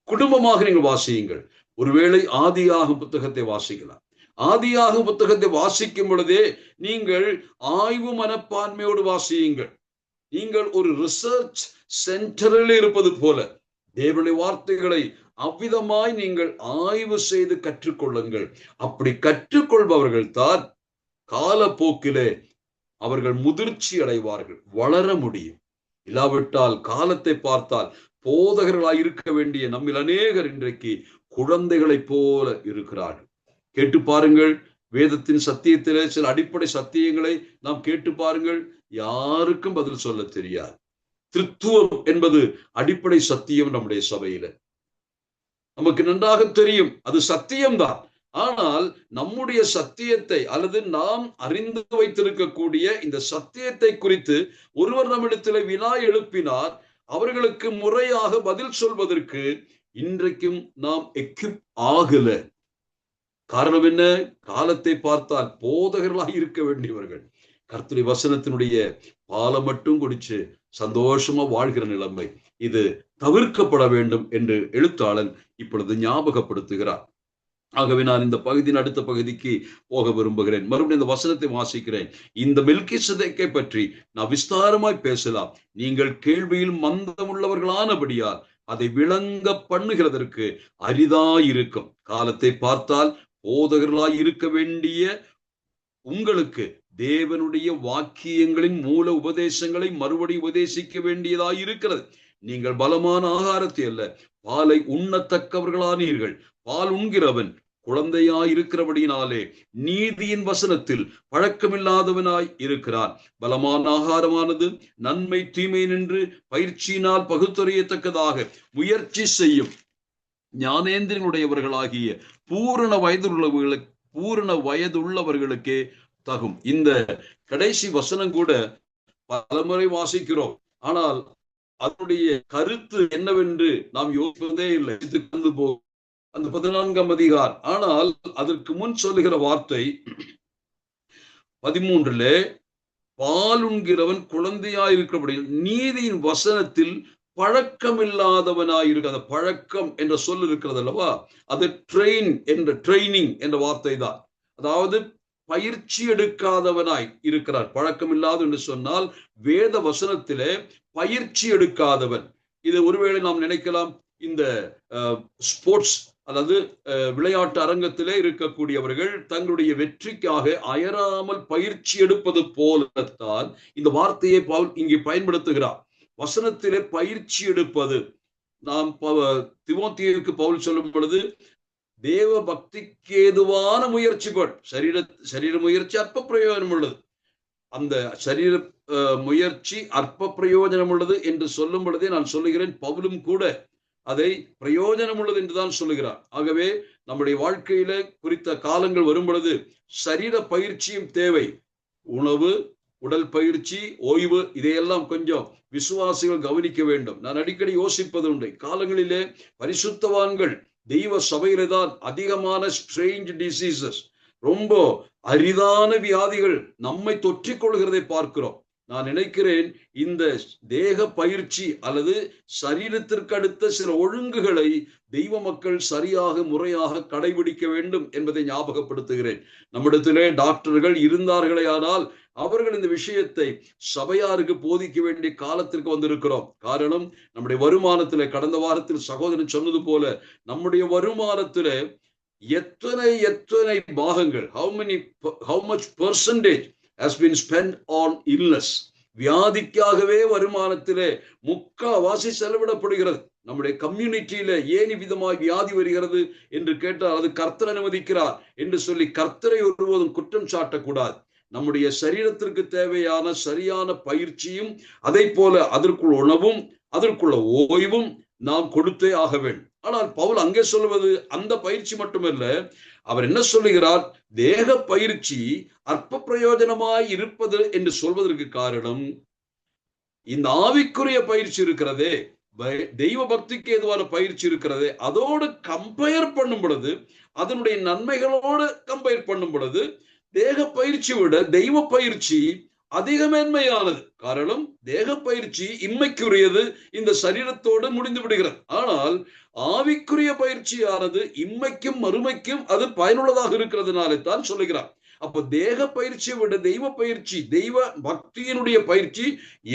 குடும்பமாக நீங்கள் வாசியுங்கள். ஒருவேளை ஆதியாகம புத்தகத்தை வாசிக்கலாம். ஆதியாகம புத்தகத்தை வாசிக்கும் பொழுதே நீங்கள் ஆய்வு மனப்பான்மையோடு வாசியுங்கள். நீங்கள் ஒரு ரிசர்ச் சென்டரில் இருப்பது போல தேவனுடைய வார்த்தைகளை அவ்விதமாய் நீங்கள் ஆய்வு செய்து கற்றுக்கொள்ளுங்கள். அப்படி கற்றுக்கொள்பவர்கள் தான் காலப்போக்கிலே அவர்கள் முதிர்ச்சி அடைவார்கள், வளர முடியும். இல்லாவிட்டால் காலத்தை பார்த்தால் போதகர்களாய் இருக்க வேண்டிய நம்மில் அநேகர் இன்றைக்கு குழந்தைகளைப் போல இருக்கிறார்கள். கேட்டு பாருங்கள், வேதத்தின் சத்தியத்திலே சில அடிப்படை சத்தியங்களை நாம் கேட்டு பாருங்கள், யாருக்கும் பதில் சொல்ல தெரியாது. திருத்துவம் என்பது அடிப்படை சத்தியம். நம்முடைய சபையில நமக்கு நன்றாக தெரியும், அது சத்தியம்தான். ஆனால் நம்முடைய சத்தியத்தை அல்லது நாம் அறிந்து வைத்திருக்கக்கூடிய இந்த சத்தியத்தை குறித்து ஒருவர் நம்மிடத்தில் வினா எழுப்பினார், அவர்களுக்கு முறையாக பதில் சொல்வதற்கு இன்றைக்கும் நாம் எக்யூப் ஆகல. காரணம் என்ன? காலத்தை பார்த்தால் போதகர்களாக இருக்க வேண்டியவர்கள் கர்த்தருடைய வசனத்தினுடைய பாலை மட்டும் குடிச்சு சந்தோஷமா வாழ்கிற நிலைமை, இது தவிர்க்கப்பட வேண்டும் என்று எழுத்தாளன் இப்பொழுது ஞாபகப்படுத்துகிறார். ஆகவே நான் இந்த பகுதியின் அடுத்த பகுதிக்கு போக விரும்புகிறேன். மறுபடியும் இந்த வசனத்தை வாசிக்கிறேன். இந்த மெல்கிசேதேக்கை பற்றி நான் விஸ்தாரமாய் பேசலாம். நீங்கள் கேள்வியில் மந்தமுள்ளவர்களானபடியால் அதை விளங்க பண்ணுகிறதற்கு அரிதாயிருக்கும். காலத்தை பார்த்தால் போதகர்களாய் இருக்க வேண்டிய உங்களுக்கு தேவனுடைய வாக்கியங்களின் மூல உபதேசங்களை மறுபடி உபதேசிக்க வேண்டியதாய் இருக்கிறது. நீங்கள் பலமான ஆகாரத்தை அல்ல பாலை உண்ணத்தக்கவர்களானீர்கள். பால் உண்கிறவன் குழந்தையாய் இருக்கிறபடியினாலே நீதியின் வசனத்தில் பழக்கமில்லாதவனாய் இருக்கிறான். பலமான ஆகாரமானது நன்மை தீமை நின்று பயிற்சியினால் பகுத்தறியத்தக்கதாக முயற்சி செய்யும் ஞானேந்திரனுடையவர்களாகிய பூரண வயதுள்ளவர்களுக்கே தகும். இந்த கடைசி வசனம் கூட பலமுறை வாசிக்கிறோம், ஆனால் அதனுடைய கருத்து என்னவென்று நாம் யோசிப்பதே இல்லை. அந்த 14ஆம் அதிகாரம். ஆனால் அதற்கு முன் சொல்லுகிற வார்த்தை 13 பால் உண்கிறவன் குழந்தையாயிருக்கிறபடி நீதியின் வசனத்தில் பழக்கம் இல்லாதவனாயிருக்க. அந்த பழக்கம் என்ற சொல் இருக்கிறது அல்லவா, அது ட்ரைனிங் என்ற வார்த்தை தான். அதாவது பயிற்சி எடுக்காதவனாய் இருக்கிறார். பழக்கம் இல்லாத என்று சொன்னால் வேத வசனத்திலே பயிற்சி எடுக்காதவன். இது ஒருவேளை நாம் நினைக்கலாம், இந்த ஸ்போர்ட்ஸ் அல்லது விளையாட்டு அரங்கத்திலே இருக்கக்கூடியவர்கள் தங்களுடைய வெற்றிக்காக அயராமல் பயிற்சி எடுப்பது போலத்தான் இந்த வார்த்தையை பவுல் இங்கே பயன்படுத்துகிறார். வசனத்திலே பயிற்சி எடுப்பது. நாம் தீமோத்தேயுவுக்கு பவுல் சொல்லும் பொழுது தேவ பக்திக்கு ஏதுவான முயற்சிகள், சரீர முயற்சி அற்ப பிரயோஜனம் உள்ளது, அந்த சரீர முயற்சி அற்ப பிரயோஜனம் உள்ளது என்று சொல்லும் பொழுதே நான் சொல்லுகிறேன், பவுலும் கூட அதை பிரயோஜனம் உள்ளது என்றுதான் சொல்லுகிறார். ஆகவே நம்முடைய வாழ்க்கையில குறித்த காலங்கள் வரும் பொழுது சரீர பயிற்சியும் தேவை. உணவு, உடல் பயிற்சி, ஓய்வு, இதையெல்லாம் கொஞ்சம் விசுவாசிகள் கவனிக்க வேண்டும். நான் அடிக்கடி யோசிப்பது உண்டு, காலங்களிலே பரிசுத்தவான்கள் தெய்வ சபையில தான் அதிகமான ஸ்ட்ரேஞ்ச் டிசீசஸ், ரொம்ப அரிதான வியாதிகள் நம்மை தொற்றிக் கொள்கிறதை பார்க்கிறோம். நான் நினைக்கிறேன் இந்த தேக பயிற்சி அல்லது சரீரத்திற்கு அடுத்த சில ஒழுங்குகளை தெய்வ மக்கள் சரியாக முறையாக கடைபிடிக்க வேண்டும் என்பதை ஞாபகப்படுத்துகிறேன். நம்மிடத்திலே டாக்டர்கள் இருந்தார்களே, ஆனால் அவர்கள் இந்த விஷயத்தை சபையாருக்கு போதிக்க வேண்டிய காலத்திற்கு வந்திருக்கிறோம். காரணம், நம்முடைய வருமானத்திலே, கடந்த வாரத்தில் சகோதரன் சொன்னது போல, நம்முடைய வருமானத்திலே எத்தனை பாகங்கள், how much percentage has been spent on illness, வியாதிக்காகவே வருமானத்திலே முக்காவாசி செலவிடப்படுகிறது. நம்முடைய கம்யூனிட்டியில ஏன் விதமாய் வியாதி வருகிறது என்று கேட்டால் அது கர்த்தர் அனுமதிக்கிறார் என்று சொல்லி கர்த்தரை ஒருவதும் குற்றம் சாட்டக்கூடாது. நம்முடைய சரீரத்திற்கு தேவையான சரியான பயிற்சியும் அதை போல அதற்குள்ள உணவும் அதற்குள்ள ஓய்வும் நாம் கொடுத்தே ஆக வேண்டும். ஆனால் பவுல் அங்கே சொல்வது அந்த பயிற்சி மட்டுமல்ல, அவர் என்ன சொல்லுகிறார்? தேக பயிற்சி அற்ப பிரயோஜனமாய் இருப்பது என்று சொல்வதற்கு காரணம், இந்த ஆவிக்குரிய பயிற்சி இருக்கிறதே, தெய்வ பக்திக்கு ஏதுவான பயிற்சி இருக்கிறதே, அதோடு கம்பேர் பண்ணும் பொழுது, அதனுடைய நன்மைகளோடு கம்பேர் பண்ணும் பொழுது, தேக பயிற்சி விட தெய்வ பயிற்சி அதிக மேன்மையானது. காரணம், தேக பயிற்சி இம்மைக்குரியது, இந்த சரீரத்தோடு முடிந்து விடுகிறது. ஆனால் ஆவிக்குரிய பயிற்சியானது இம்மைக்கும் மறுமைக்கும் அது பயனுள்ளதாக இருக்கிறதுனாலே தான் சொல்லுகிறார். அப்போ தேக பயிற்சியை விட தெய்வ பயிற்சி, தெய்வ பக்தியினுடைய பயிற்சி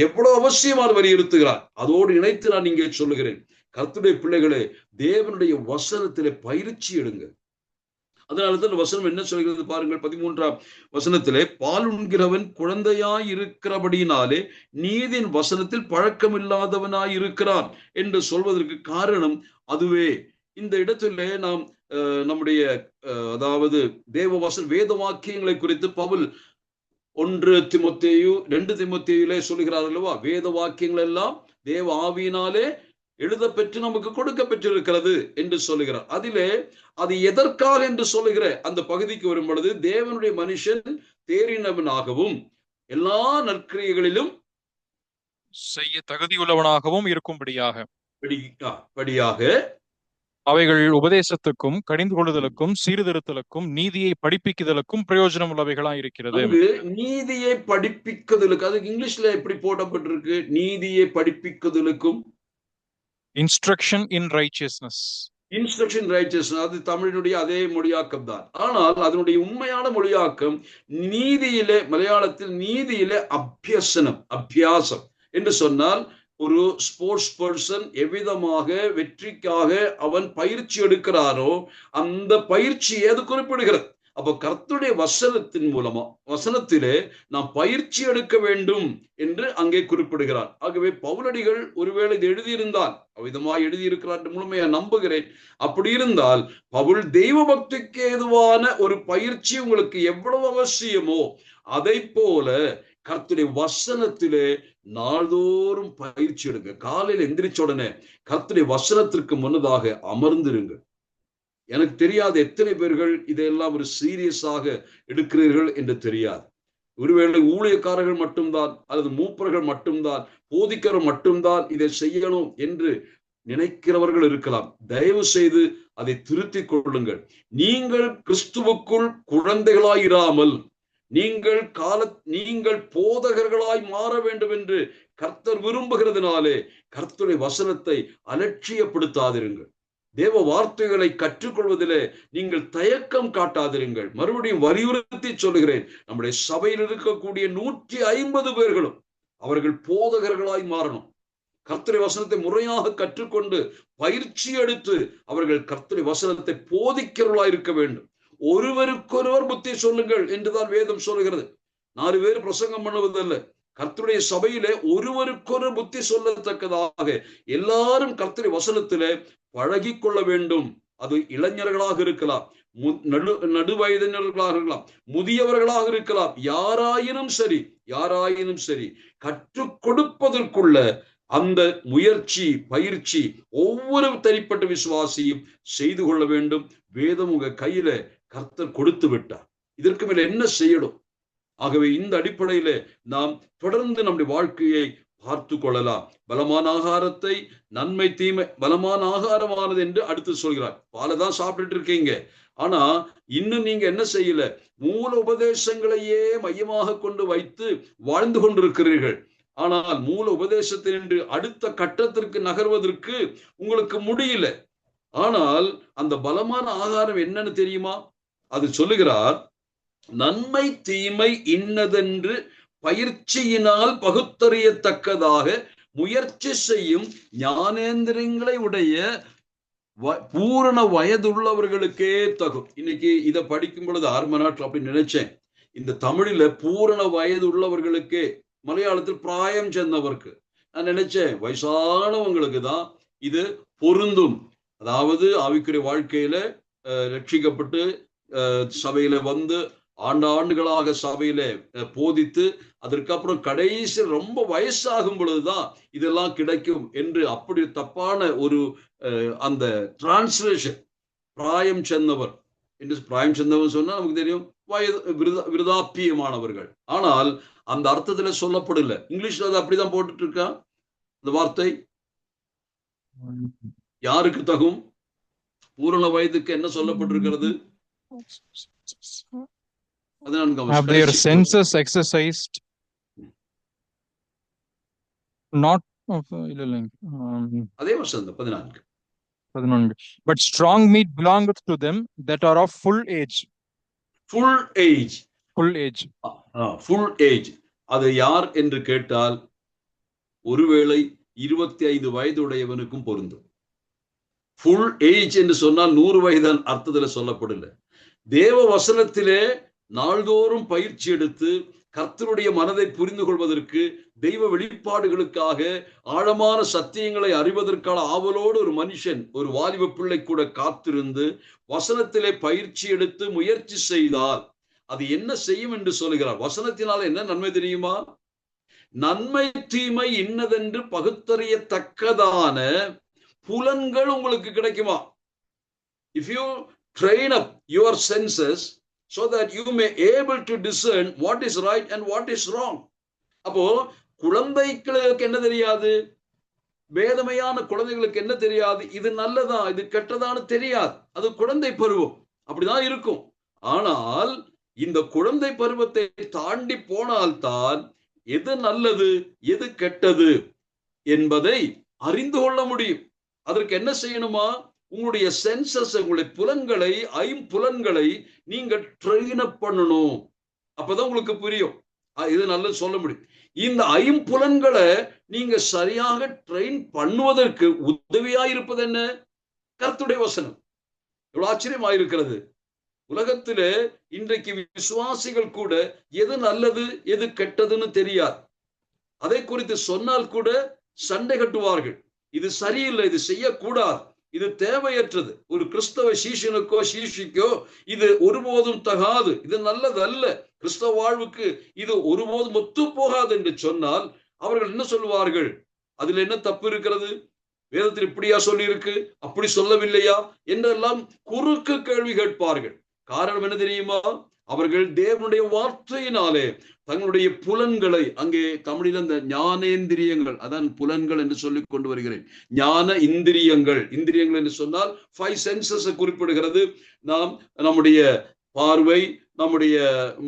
எவ்வளவு அவசியமான வலியுறுத்துகிறார். அதோடு இணைத்து நான் இங்கே சொல்லுகிறேன், கர்த்தருடைய பிள்ளைகளே, தேவனுடைய வசனத்திலே பயிற்சி எடுங்க. அதனாலதான் வசனம் என்ன சொல்கிறது பாருங்கள், 13ஆம் வசனத்திலே, பால் உண்கிறவன் குழந்தையாய் இருக்கிறபடினாலே நீதியின் வசனத்தில் பழக்கம் இல்லாதவனாய் இருக்கிறான் என்று சொல்வதற்கு காரணம் அதுவே. இந்த இடத்திலே நாம் நம்முடைய அதாவது தேவ வசன வேத வாக்கியங்களை குறித்து பவுல் 1 தீமோத்தேயு 2 தீமோத்தேயுலே சொல்லுகிறார் அல்லவா, வேத வாக்கியங்கள் எல்லாம் தேவ ஆவியினாலே எழுத பெற்று நமக்கு கொடுக்க பெற்றிருக்கிறது என்று சொல்லுகிறார். அதிலே அது எதற்காக என்று சொல்லுகிற அந்த பகுதிக்கு வரும் பொழுது, தேவனுடைய மனுஷன் தேறினவனாகவும் எல்லா நற்கிரியைகளிலும் செய்ய தகுதியுள்ளவனாகவும் இருக்கும்படியாக அவைகள் உபதேசத்துக்கும் கடிந்து கொள்ளுதலுக்கும் சீர்திருத்தலுக்கும் நீதியை படிப்பிக்குதலுக்கும் பிரயோஜனம் உள்ளவைகளா இருக்கிறது. நீதியை படிப்பிக்குதலுக்கு, அதுக்கு இங்கிலீஷ்ல எப்படி போடப்பட்டிருக்கு? நீதியை படிப்பிக்குதலுக்கும், instruction in righteousness. Instruction righteousness, அது தமிழினுடைய அதே மொழியாக்கம் தான். ஆனால் அதனுடைய உண்மையான மொழியாக்கம் நீதியிலே, மலையாளத்தில் நீதியிலே அபியசனம், அபியாசம் என்று சொன்னால், ஒரு ஸ்போர்ட்ஸ் பர்சன் எவ்விதமாக வெற்றிக்காக அவன் பயிற்சி எடுக்கிறாரோ அந்த பயிற்சி ஏது குறிப்பிடுகிறது. அப்போ கர்த்தருடைய வசனத்தின் மூலமா, வசனத்திலே நாம் பயிற்சி எடுக்க வேண்டும் என்று அங்கே குறிப்பிடுகிறார். ஆகவே பவுலடிகள் ஒருவேளை இது எழுதியிருந்தால், அவ்விதமாக எழுதியிருக்கிறார் என்று முழுமையா நம்புகிறேன். அப்படி இருந்தால், பவுல் தெய்வ பக்திக்கு ஏதுவான ஒரு பயிற்சி உங்களுக்கு எவ்வளவு அவசியமோ அதை போல கர்த்தருடைய வசனத்திலே நாள்தோறும் பயிற்சி எடுங்க. காலையில் எந்திரிச்ச உடனே கர்த்தருடைய வசனத்திற்கு முன்னதாக அமர்ந்திருங்க. எனக்கு தெரியாது எத்தனை பேர்கள் இதையெல்லாம் ஒரு சீரியஸாக எடுக்கிறீர்கள் என்று தெரியாது. ஒருவேளை ஊழியக்காரர்கள் மட்டும்தான் அல்லது மூப்பர்கள் மட்டும்தான், போதிக்கிறவர் மட்டும்தான் இதை செய்யணும் என்று நினைக்கிறவர்கள் இருக்கலாம். தயவு செய்து அதை திருத்திக் கொள்ளுங்கள். நீங்கள் கிறிஸ்துவுக்குள் குழந்தைகளாயிராமல் நீங்கள் போதகர்களாய் மாற வேண்டும் என்று கர்த்தர் விரும்புகிறதுனாலே கர்த்தருடைய வசனத்தை அலட்சியப்படுத்தாதிருங்கள். தேவ வார்த்தைகளை கற்றுக்கொள்வதிலே நீங்கள் தயக்கம் காட்டாதிருங்கள். மறுபடியும் வலியுறுத்தி சொல்லுகிறேன், நம்முடைய சபையில் இருக்கக்கூடிய 150 பேர்களும் அவர்கள் போதகர்களாய் மாறணும். கர்த்தருடைய வசனத்தை முறையாக கற்றுக்கொண்டு பயிற்சி எடுத்து அவர்கள் கர்த்தருடைய வசனத்தை போதிக்கிறவர்களாய் இருக்க வேண்டும். ஒருவருக்கொருவர் புத்தி சொல்லுங்கள் என்றுதான் வேதம் சொல்லுகிறது. 4 பேர் பிரசங்கம் பண்ணுவதல்ல. கர்த்தருடைய சபையிலே ஒருவருக்கொரு புத்தி சொல்லத்தக்கதாக எல்லாரும் கர்த்தருடைய வசனத்திலே பழகி கொள்ள வேண்டும். அது இளைஞர்களாக இருக்கலாம், நடு வயதினர்களாக இருக்கலாம், முதியவர்களாக இருக்கலாம், யாராயினும் சரி கற்றுக் கொடுப்பதற்குள்ள அந்த முயற்சி, பயிற்சி ஒவ்வொரு தனிப்பட்ட விசுவாசியும் செய்து கொள்ள வேண்டும். வேதம் உங்க கையில கர்த்தர் கொடுத்து விட்டார். இதற்கு மேல என்ன செய்யணும்? ஆகவே இந்த அடிப்படையில நாம் தொடர்ந்து நம்முடைய வாழ்க்கையை பார்த்து கொள்ளலாம். பலமான ஆகாரத்தை நன்மை தீமை, பலமான ஆகாரமானது என்று அடுத்து சொல்கிறார். பாலைதான் சாப்பிட்டுட்டு இருக்கீங்க, ஆனா இன்னும் நீங்க என்ன செய்யல? மூல உபதேசங்களையே மையமாக கொண்டு வைத்து வாழ்ந்து கொண்டிருக்கிறீர்கள். ஆனால் மூல உபதேசத்தினின்று அடுத்த கட்டத்திற்கு நகர்வதற்கு உங்களுக்கு முடியல. ஆனால் அந்த பலமான ஆகாரம் என்னன்னு தெரியுமா? அது சொல்லுகிறார், நன்மை தீமை இன்னதென்று பயிற்சியினால் பகுத்தறியத்தக்கதாக முயற்சி செய்யும் ஞானேந்திரங்களை உடைய பூரண வயதுள்ளவர்களுக்கே தகும். இன்னைக்கு இதை படிக்கும் பொழுது ஆரம்ப நாட்டில் அப்படி நினைச்சேன். இந்த தமிழில பூரண வயது உள்ளவர்களுக்கே, மலையாளத்தில் பிராயம் சென்றவருக்கு, நான் நினைச்சேன் வயசானவங்களுக்கு தான் இது பொருந்தும். அதாவது ஆவிக்குரிய வாழ்க்கையில ரட்சிக்கப்பட்டு சபையில வந்து ஆண்டாண்டுகளாக சபையில போதித்து அதற்கப்புறம் கடைசி ரொம்ப வயசாகும் பொழுதுதான் இதெல்லாம் கிடைக்கும் என்று அப்படி தப்பான ஒரு அந்த டிரான்ஸ்லேஷன், பிராயம் சென்றவர் என்று பிராயம் சென்றவர் சொன்னா நமக்கு தெரியும் வயது விருதாப்பியமானவர்கள். ஆனால் அந்த அர்த்தத்துல சொல்லப்படல. இங்கிலீஷ்ல அது அப்படிதான் போட்டுட்டு இருக்கான். இந்த வார்த்தை யாருக்கு தகும்? பூரண வயதுக்கு என்ன சொல்லப்பட்டிருக்கிறது? Have their senses exercised, not of அதே வருஷம் 14. But strong meat belongeth to them that are of full age. Full age. Full age. Full age. அது யார் என்று கேட்டால் ஒருவேளை 25 வயதுடையவனுக்கும் பொருந்தும். ஃபுல் ஏஜ் என்று சொன்னால் 100 வயதான் அர்த்தத்துல சொல்லப்படல. தேவ வசனத்திலே நாள்தோறும் பயிற்சி எடுத்து கர்த்தருடைய மனதை புரிந்து கொள்வதற்கு, தெய்வ வெளிப்பாடுகளுக்காக, ஆழமான சத்தியங்களை அறிவதற்கான ஆவலோடு ஒரு மனுஷன், ஒரு வாலிப பிள்ளை கூட காத்திருந்து வசனத்திலே பயிற்சி எடுத்து முயற்சி செய்தால் அது என்ன செய்யும் என்று சொல்கிறார். வசனத்தினால என்ன நன்மை தெரியுமா? நன்மை தீமை இன்னதென்று பகுத்தறியத்தக்கதான புலன்கள் உங்களுக்கு கிடைக்குமா? If you train up your senses so that you may able to discern what is right and what is wrong. அப்போ குழந்தைகளுக்கு என்ன தெரியாது? வேதமையான குழந்தைகளுக்கு என்ன தெரியாது? இது நல்லதா இது கெட்டதான்னு தெரியாது. அது குழந்தை பருவம், அப்படிதான் இருக்கும். ஆனால் இந்த குழந்தை பருவத்தை தாண்டி போனால்தான் எது நல்லது எது கெட்டது என்பதை அறிந்து கொள்ள முடியும். அதற்கு என்ன செய்யணுமா? உங்களுடைய சென்சஸ், உங்களுடைய புலன்களை, ஐம்புலன்களை நீங்க ட்ரெயின் அப் பண்ணணும். அப்பதான் உங்களுக்கு புரியும். இது நல்லது சொல்ல முடியும். இந்த ஐம்புலன்களை நீங்க சரியாக ட்ரெயின் பண்ணுவதற்கு உதவியா இருப்பது என்ன? கர்த்தருடைய வசனம். எவ்வளவு ஆச்சரியமாயிருக்கிறது. உலகத்திலே இன்றைக்கு விசுவாசிகள் கூட எது நல்லது எது கெட்டதுன்னு தெரியாது. அதை குறித்து சொன்னால் கூட சண்டை கட்டுவார்கள். இது சரியில்லை, இது செய்யக்கூடாது, இது தேவையற்றது. ஒரு கிறிஸ்தவ சீஷனுக்கோ சீஷிக்கோ இது ஒருபோதும் தகாது, இது நல்லதல்ல, கிறிஸ்தவ வாழ்வுக்கு இது ஒருபோதும் ஒத்து போகாது என்று சொன்னால் அவர்கள் என்ன சொல்வார்கள்? அதுல என்ன தப்பு இருக்கிறது? வேதத்தில் இப்படியா சொல்லி இருக்கு, அப்படி சொல்லவில்லையா என்றெல்லாம் குறுக்கு கேள்வி கேட்பார்கள். காரணம் என்ன தெரியுமா? அவர்கள் தேவனுடைய வார்த்தையினாலே தங்களுடைய புலன்களை, அங்கே தமிழில் அந்த ஞானேந்திரியங்கள், அதான் புலன்கள் என்று சொல்லிக் கொண்டு வருகிறேன். ஞான இந்திரியங்கள், இந்திரியங்கள் என்று சொன்னால் 5 சென்சஸ் குறிப்பிடுகிறது. நாம் நம்முடைய பார்வை, நம்முடைய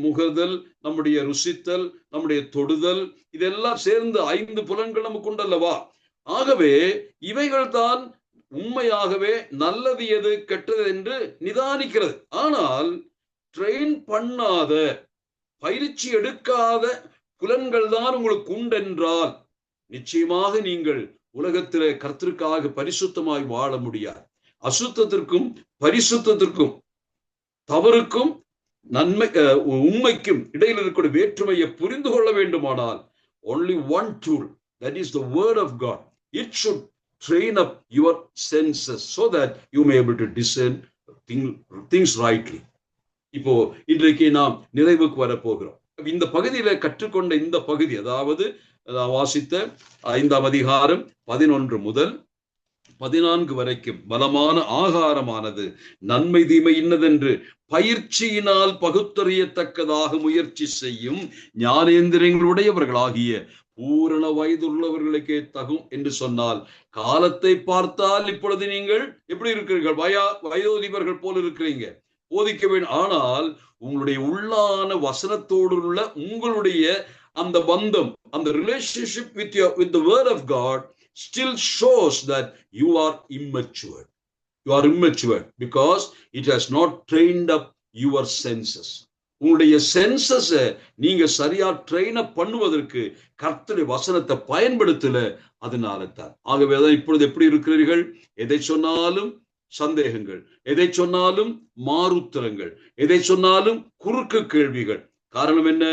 முகர்தல், நம்முடைய ருசித்தல், நம்முடைய தொடுதல், இதெல்லாம் சேர்ந்து 5 புலன்கள் நமக்கு உண்டல்லவா? ஆகவே இவைகள் தான் உண்மையாகவே நல்லது எது கெட்டது என்று நிதானிக்கிறது. ஆனால் ட்ரெயின் பண்ணாத, பயிற்சி எடுக்காத புலன்கள் தான் உங்களுக்கு உண்டென்றால் நிச்சயமாக நீங்கள் உலகத்திலே கர்த்தருக்காக பரிசுத்தமாய் வாழ முடியாது. அசுத்தத்திற்கும் பரிசுத்தத்திற்கும், தவறுக்கும் நன்மை உண்மைக்கும் இடையில் இருக்கிற வேற்றுமையை புரிந்து கொள்ள வேண்டுமானால் only one tool, that is the word of God. It should train up your senses so that you may able to discern things rightly. இப்போ இன்றைக்கு நாம் நிறைவுக்கு வரப்போகிறோம். இந்த பகுதியில கற்றுக்கொண்ட இந்த பகுதி, அதாவது வாசித்த 5ஆம் அதிகாரம் 11 முதல் 14 வரைக்கும் பலமான ஆகாரமானது நன்மை தீமை இன்னதென்று பயிற்சியினால் பகுத்தறியத்தக்கதாக முயற்சி செய்யும் ஞானேந்திரியங்களுடையவர்களாகிய பூரண வயதுள்ளவர்களுக்கே தகும் என்று சொன்னால், காலத்தை பார்த்தால் இப்பொழுது நீங்கள் எப்படி இருக்கிறீர்கள்? வயோதிபர்கள் போல இருக்கிறீங்க, போதிக்க வேண்டும். ஆனால் உங்களுடைய உள்ளான வசனத்தோடு உள்ள உங்களுடைய அந்த பந்தம், அந்த relationship with the word of God still shows that you are immature. You are immature because it has not trained up your senses. உங்களுடைய சென்சஸ் நீங்க சரியா ட்ரெயின் அப் பண்ணுவதற்கு கர்த்தருடைய வசனத்தை பயன்படுத்தல. அதனால தான். ஆகவேதான் இப்பொழுது எப்படி இருக்கிறீர்கள்? எதை சொன்னாலும் சந்தேகங்கள், எதை சொன்னாலும் மாறுத்தரங்கள், எதை சொன்னாலும் குறுக்கு கேள்விகள். காரணம் என்ன?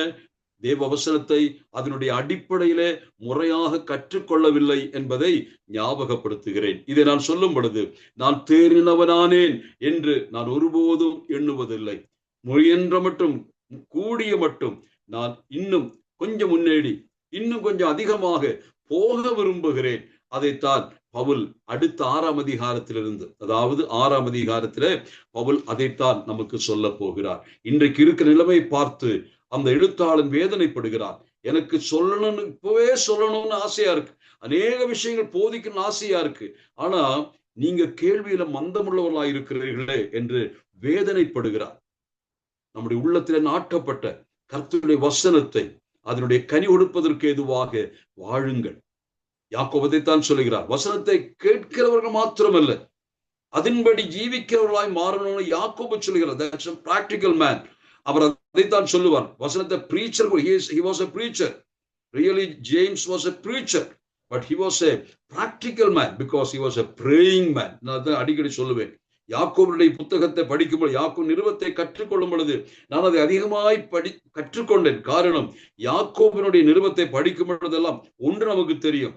தேவ வசனத்தை அதனுடைய அடிப்படையிலே முறையாக கற்றுக்கொள்ளவில்லை என்பதை ஞாபகப்படுத்துகிறேன். இதை நான் சொல்லும் பொழுது நான் தேறினவனானேன் என்று நான் ஒருபோதும் எண்ணுவதில்லை. முயன்ற மட்டும் கூடிய மட்டும் நான் இன்னும் கொஞ்சம் முன்னேறி இன்னும் கொஞ்சம் அதிகமாக போக விரும்புகிறேன். அதைத்தான் பவுல் அடுத்த 6ஆம் அதிகாரத்திலிருந்து, அதாவது 6ஆம் அதிகாரத்தில பவுல் அதைத்தான் நமக்கு சொல்ல போகிறார். இன்றைக்கு இருக்கிற நிலைமை பார்த்து அந்த எழுத்தாளன் வேதனைப்படுகிறார். எனக்கு சொல்லணும்னு இப்பவே சொல்லணும்னு ஆசையா இருக்கு, அநேக விஷயங்கள் போதிக்கணும்னு ஆசையா இருக்கு, ஆனா நீங்க கேள்வியில மந்தமுள்ளவர்களா இருக்கிறீர்களே என்று வேதனைப்படுகிறார். நம்முடைய உள்ளத்திலே நாட்டப்பட்ட கர்த்தருடைய வசனத்தை அதனுடைய கனி கொடுப்பதற்கு ஏதுவாக வாழுங்கள். யாக்கோபு அதைத்தான் சொல்லுகிறார். வசனத்தை கேட்கிறவர்கள் மாத்திரமல்ல, அதன்படி ஜீவிக்கிறவர்களாய் மாறணும்னு யாக்கோபு சொல்லுகிறார். That's a practical man. அவர் அதைத்தான் சொல்லுவார். வசனத்தை preacher, he was a preacher. Really, James was a preacher, but he was a practical man because he was a praying man. நான் அடிக்கடி சொல்லுவேன், யாக்கோபுடைய புத்தகத்தை படிக்கும்போது, யாக்கோபு நிருபத்தை கற்றுக்கொள்ளும் பொழுது நான் அதை அதிகமாய் கற்றுக்கொண்டேன். காரணம், யாக்கோபினுடைய நிருபத்தை படிக்கும் பொழுதெல்லாம் ஒன்று நமக்கு தெரியும்,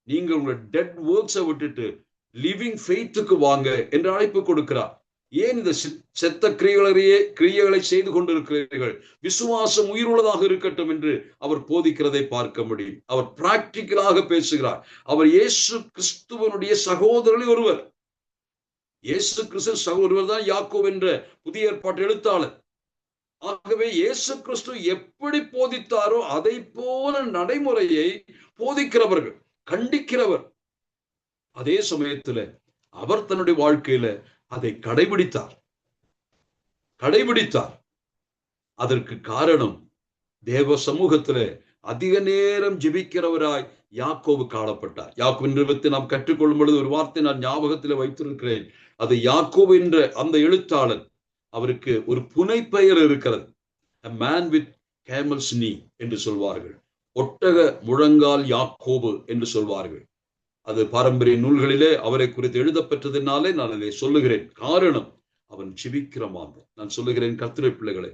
நீங்கள் உங்களுடைய டெட் ஒர்க்ஸை விட்டுட்டு லிவிங் ஃபெய்த்துக்கு வாங்க என்று அழைப்பு கொடுக்கிறார். ஏன் இந்த செத்த கிரியைகளை செய்து கொண்டிருக்கிறீர்கள்? விசுவாசம் உயிருள்ளதாக இருக்கட்டும் என்று அவர் போதிக்கிறதை பார்க்க முடியும். அவர் பிராக்டிக்கலாக பேசுகிறார். அவர் இயேசு கிறிஸ்துவனுடைய சகோதரரில் ஒருவர். இயேசு கிறிஸ்து சகோதரர் தான் யாக்கோபு என்ற புதிய ஏற்பாட்டு எழுத்தாளர். ஆகவே இயேசு கிறிஸ்து எப்படி போதித்தாரோ அதை போல நடைமுறையை போதிக்கிறவர்கள், கண்டிக்கிறவர். அதே சமயத்துல அவர் தன்னுடைய வாழ்க்கையில அதை கடைபிடித்தார். அதற்கு காரணம், தேவ சமூகத்துல அதிக நேரம் ஜெபிக்கிறவராய் யாக்கோபு காணப்பட்டார். யாக்கோபு நிருபத்தை நாம் கற்றுக்கொள்ளும் பொழுது ஒரு வார்த்தை நான் ஞாபகத்தில் வைத்திருக்கிறேன். அது யாக்கோபு என்ற அந்த எழுத்தாளர், அவருக்கு ஒரு புனை பெயர் இருக்கிறது. A man with camel's knee என்று சொல்வார்கள். ஒட்டக முழங்கால் யாக்கோபு என்று சொல்வார்கள். அது பாரம்பரிய நூல்களிலே அவரை குறித்து எழுதப்பெற்றதினாலே நான் அதை சொல்லுகிறேன். காரணம், அவன் ஜெபிக்கிற மாந்தன். நான் சொல்லுகிறேன், கர்த்தருடைய பிள்ளைகளே,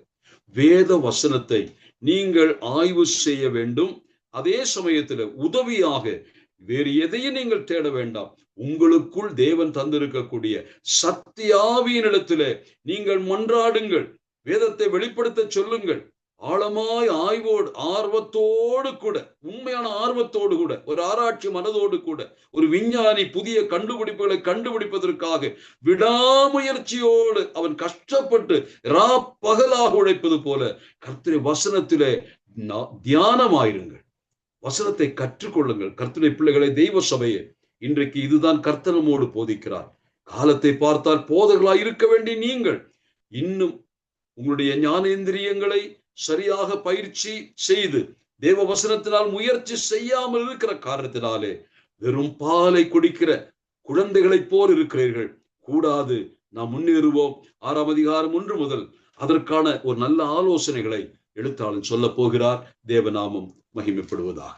வேத வசனத்தை நீங்கள் ஆய்வு செய்ய வேண்டும். அதே சமயத்தில் உதவியாக வேறு எதையும் நீங்கள் தேட வேண்டாம். உங்களுக்குள் தேவன் தந்திருக்கக்கூடிய சத்தியாவியினிடத்திலே நீங்கள் மன்றாடுங்கள். வேதத்தை வெளிப்படுத்த சொல்லுங்கள். ஆழமாய் ஆய்வோடு, ஆர்வத்தோடு கூட, உண்மையான ஆர்வத்தோடு கூட, ஒரு ஆராய்ச்சி மனதோடு கூட, ஒரு விஞ்ஞானி புதிய கண்டுபிடிப்புகளை கண்டுபிடிப்பதற்காக விடாமுயற்சியோடு அவன் கஷ்டப்பட்டு பகலாக உழைப்பது போல கர்த்தருடைய வசனத்திலே தியானமாயிருங்கள். வசனத்தை கற்றுக்கொள்ளுங்கள். கர்த்தருடைய பிள்ளைகளை, தெய்வ சபையை, இன்றைக்கு இதுதான் கர்த்தர் நம்மோடு போதிக்கிறார். காலத்தை பார்த்தால் போதகர்களாய் இருக்க வேண்டிய நீங்கள் இன்னும் உங்களுடைய ஞானேந்திரியங்களை சரியாக பயிற்சி செய்து தேவ வசனத்தினால் முயற்சி செய்யாமல் இருக்கிற காரணத்தினாலே வெறும் பாலை குடிக்கிற குழந்தைகளைப் போல் இருக்கிறீர்கள். கூடாது, நாம் முன்னேறுவோம். 6ஆம் அதிகாரம் 1 முதல் அதற்கான ஒரு நல்ல ஆலோசனைகளை எழுத்தாளன் சொல்ல போகிறார். தேவநாமம் மகிமைப்படுவதாக.